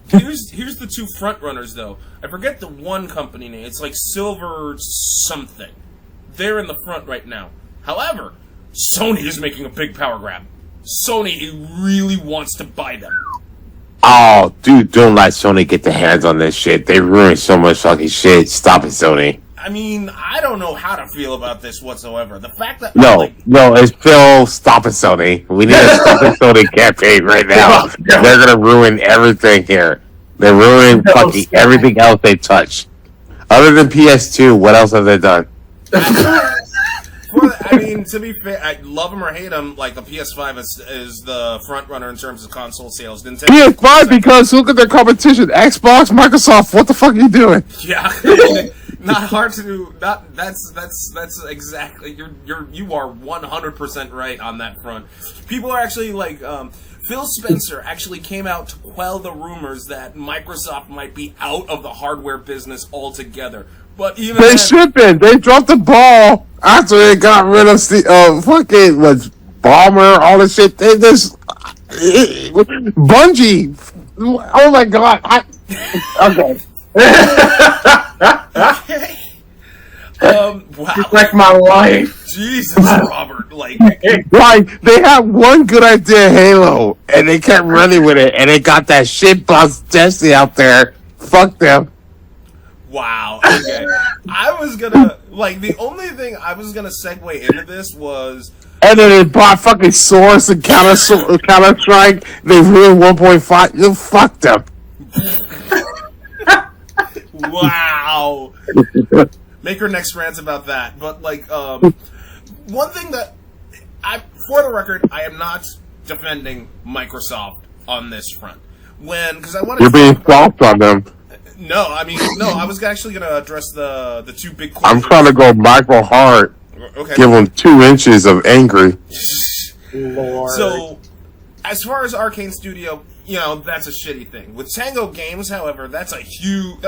Here's the two front runners, though. I forget the one company name. It's like Silver something. They're in the front right now. However, Sony is making a big power grab. Sony really wants to buy them. Oh, dude, don't let Sony get their hands on this shit. They ruined so much fucking shit. Stop it, Sony. I mean, I don't know how to feel about this whatsoever. The fact that... No, it's Phil, stop it, Sony. We need a Stop It Sony campaign right now. They're gonna ruin everything here. They're ruining fucking everything else they touch. Other than PS2, what else have they done? I mean, to be fair, I love them or hate them. Like the PS5 is the front runner in terms of console sales. PS5 because look at their competition: Xbox, Microsoft. What the fuck are you doing? Yeah, not hard to do. That's exactly you are 100% right on that front. People are actually like Phil Spencer actually came out to quell the rumors that Microsoft might be out of the hardware business altogether. But even they shouldn't. They dropped the ball after they got rid of fucking Bomber, all this shit. They just Bungie. Oh my god. Okay. Wow. It's like my life. Jesus, Robert. Like they had one good idea, Halo, and they kept running with it, and they got that shit boss Destiny out there. Fuck them. Wow. Okay. I was gonna the only thing I was gonna segue into this was, and then they bought fucking Source and Counter Strike. They ruined 1.5. You fucked them. Wow. Make her next rant about that. But one thing that for the record, I am not defending Microsoft on this front. Because I want to. You're being soft on them. No, I mean, no, I was actually going to address the two big closures. I'm trying to go Michael Hart. Okay. Give him 2 inches of angry. Lord. So, as far as Arcane Studio, that's a shitty thing. With Tango Games, however, that's a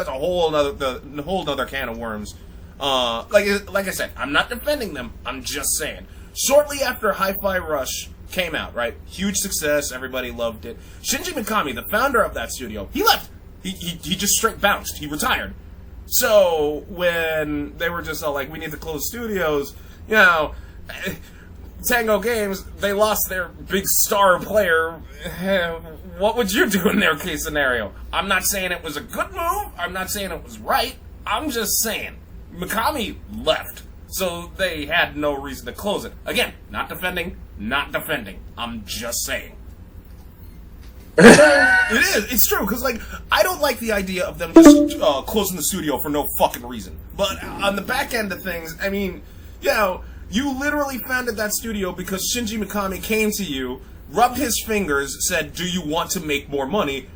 whole other can of worms. Like I said, I'm not defending them. I'm just saying. Shortly after Hi-Fi Rush came out, right? Huge success. Everybody loved it. Shinji Mikami, the founder of that studio, he left. He just straight bounced. He retired. So when they were just all like, we need to close studios, Tango Games, they lost their big star player. What would you do in their case scenario? I'm not saying it was a good move. I'm not saying it was right. I'm just saying Mikami left. So they had no reason to close it. Again, not defending. I'm just saying. It is. It's true, because, I don't like the idea of them just closing the studio for no fucking reason. But on the back end of things, I mean, you literally founded that studio because Shinji Mikami came to you, rubbed his fingers, said, do you want to make more money?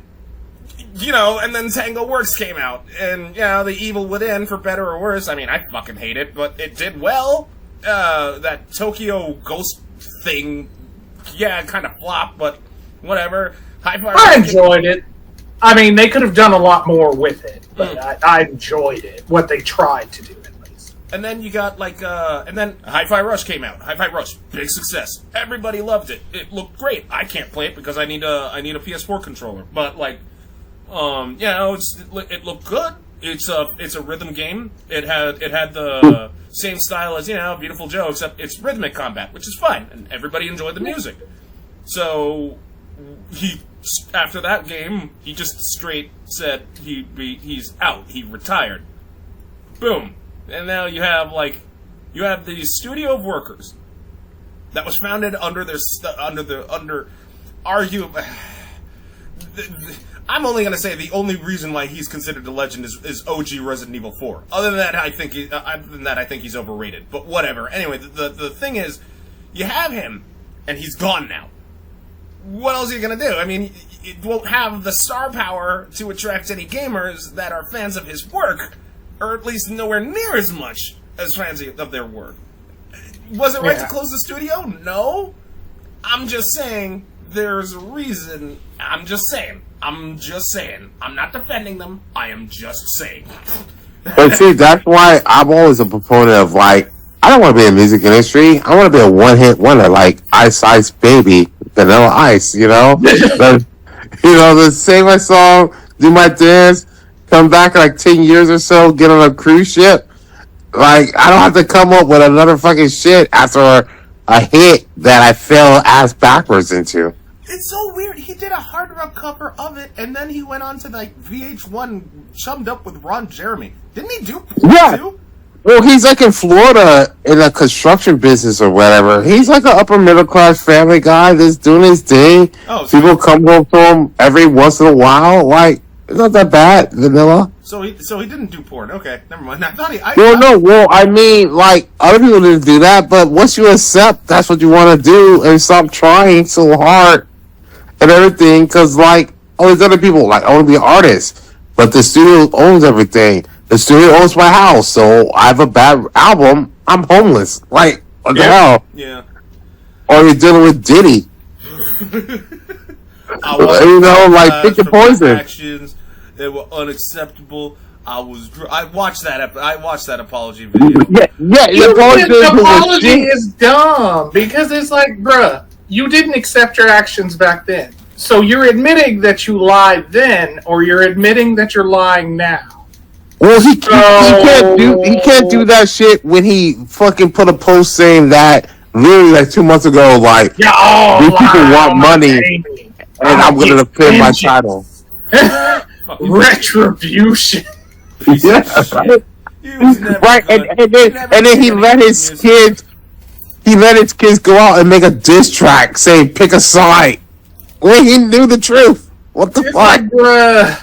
And then Tango Works came out. And, the evil within, for better or worse, I mean, I fucking hate it, but it did well. That Tokyo Ghost thing, kind of flopped, but whatever. I enjoyed it. I mean, they could have done a lot more with it, but I enjoyed it. What they tried to do, at least. And then you got and then Hi-Fi Rush came out. Hi-Fi Rush, big success. Everybody loved it. It looked great. I can't play it because I need a PS4 controller. But it looked good. It's a rhythm game. It had the same style as Beautiful Joe, except it's rhythmic combat, which is fine, and everybody enjoyed the music. So after that game, he just straight said he's out. He retired. Boom. And now you have the studio of workers that was founded under I'm only gonna say the only reason why he's considered a legend is OG Resident Evil 4. Other than that, I think he's overrated. But whatever. Anyway, the thing is, you have him, and he's gone now. What else are you going to do? I mean, it won't have the star power to attract any gamers that are fans of his work, or at least nowhere near as much as fans of their work. Was it right to close the studio? No. I'm just saying there's a reason. I'm just saying. I'm not defending them. I am just saying. But see, that's why I'm always a proponent of I don't want to be in the music industry. I want to be a one-hit wonder like Ice Ice Baby, Vanilla Ice, the sing my song, do my dance, come back in 10 years or so, get on a cruise ship. I don't have to come up with another fucking shit after a hit that I fell ass backwards into. It's so weird. He did a hard rock cover of it, and then he went on to like VH1, chummed up with Ron Jeremy. Didn't he do porn too? Well, he's like in Florida in a construction business or whatever. He's like an upper middle class family guy that's doing his thing. Oh, so people come home to him every once in a while. Like, it's not that bad, vanilla. So he didn't do porn. Okay, never mind. I thought he. I mean, like, other people didn't do that, but once you accept that's what you want to do and stop trying so hard and everything, because, like, all these other people, like, I want to be an artist, but the studio owns everything. The studio owns my house, so I have a bad album, I'm homeless. Like, what the hell? Yeah. Or you're dealing with Diddy. You know, like, pick your poison. Actions, they were unacceptable. I watched that apology video. The apology is dumb because it's like, bruh, you didn't accept your actions back then. So you're admitting that you lied then, or you're admitting that you're lying now. Well, he can't do that shit when he fucking put a post saying that literally like 2 months ago, like, these people want money and I'm gonna defend my title. Retribution. Yeah, right. And then he let his kids go out and make a diss track saying pick a side when he knew the truth. What the fuck? Like, bruh.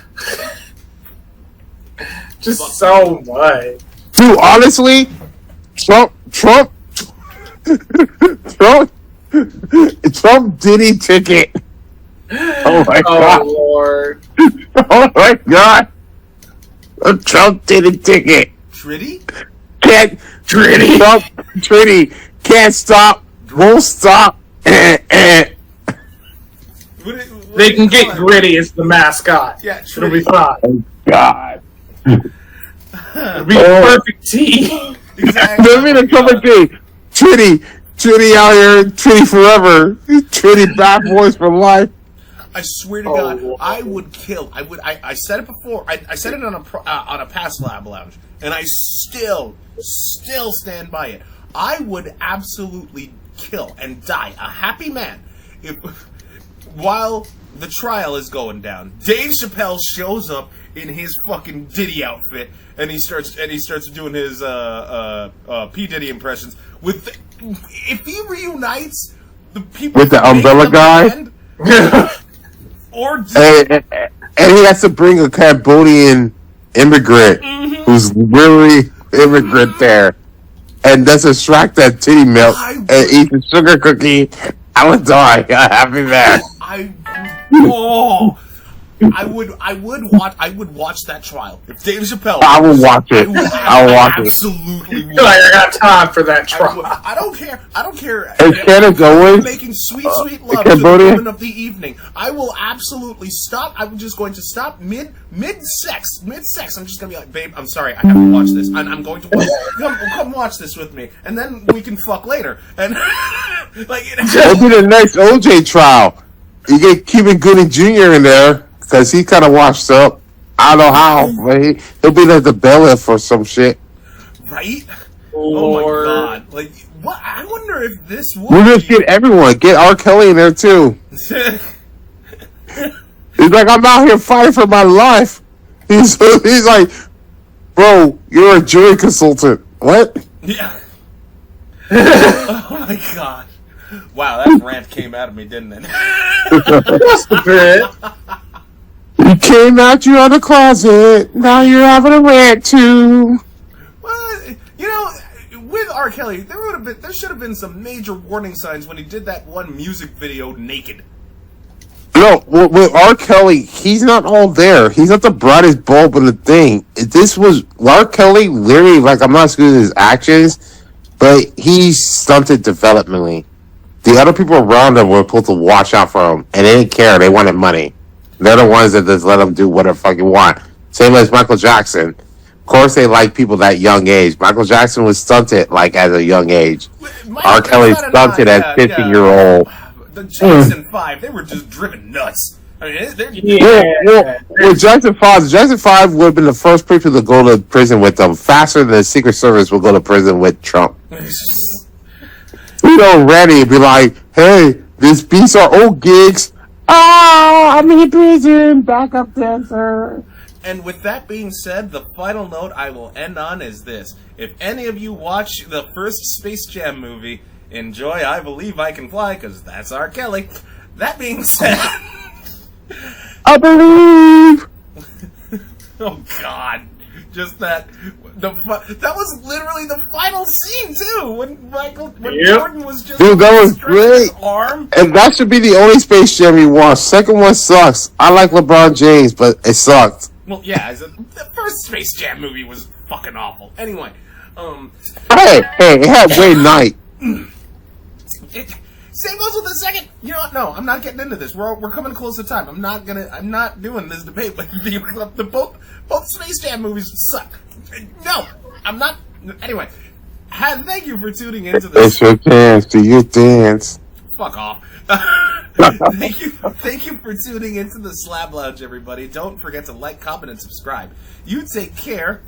Just so much. Dude, honestly, Trump Diddy ticket. Oh my god. Lord. Oh my god. A Trump Diddy ticket. Tritty? Tritty can't stop, won't stop. They can get gritty as the mascot. Yeah, it'll be fine. Oh god. It'll be a perfect team. Exactly. Let me the perfect team. Tritty out here, Tritty forever. Tritty bad boys for life. I swear to God, I would kill. I said it before. I said it on a past Slab Lounge, and I still stand by it. I would absolutely kill and die a happy man if, while the trial is going down, Dave Chappelle shows up in his fucking Diddy outfit, and he starts doing his P Diddy impressions if he reunites the people with the umbrella guy. And he has to bring a Cambodian immigrant who's really immigrant there, and does extract that titty milk and eat the sugar cookie. I would die a happy man. I would watch that trial. If Dave Chappelle, I would watch it. I would watch it. Absolutely. Like, I got time for that trial. I don't care. And Candice Owens making sweet love to the woman of the evening. I will absolutely stop. I'm just going to stop mid sex. I'm just gonna be like, babe, I'm sorry, I have to watch this. I'm going to watch. Come watch this with me, and then we can fuck later. And like, it'll be the next OJ trial. You get Cuban Gooding Jr. in there. Because he kind of washed up. I don't know how, but he'll be like the bailiff or some shit. Right? Oh my god. Like, what? I wonder if this would. We'll just get everyone. Get R. Kelly in there too. He's like, I'm out here fighting for my life. He's like, bro, you're a jury consultant. What? Yeah. Oh my god. Wow, that rant came out of me, didn't it? Just a bit. You came out you out of the closet. Now you're having a rant too. Well, you know, with R. Kelly, there should have been some major warning signs when he did that one music video naked. No, with R. Kelly, he's not all there. He's not the brightest bulb in the thing. This was R. Kelly. Literally, like, I'm not excusing his actions, but he stunted developmentally. The other people around him were supposed to watch out for him, and they didn't care. They wanted money. They're the ones that just let them do whatever fucking want. Same as Michael Jackson. Of course, they like people that young age. Michael Jackson was stunted like at a young age. R. Kelly stunted at 50-year-old. The Jackson 5, they were just driven nuts. I mean, well, Jackson 5 would have been the first people to go to prison with them faster than the Secret Service will go to prison with Trump. Ready be like, hey, this beats are old gigs. Ah, I'm in prison, backup dancer. And with that being said, the final note I will end on is this. If any of you watch the first Space Jam movie, enjoy I Believe I Can Fly, because that's R. Kelly. That being said... I believe! Oh, God. Just that... that was literally the final scene, too, when Jordan was just... Dude, that was great! His arm. And that should be the only Space Jam you watch. Second one sucks. I like LeBron James, but it sucked. Well, yeah, the first Space Jam movie was fucking awful. Anyway, Hey, it had Wayne Knight. Same goes with the second. You know what? No, I'm not getting into this. We're coming close to time. I'm not doing this debate with you. Both Space Jam movies suck. No, I'm not. Anyway, thank you for tuning into this. It's your dance. Do you dance? Fuck off. Thank you for tuning into the Slab Lounge, everybody. Don't forget to like, comment, and subscribe. You take care.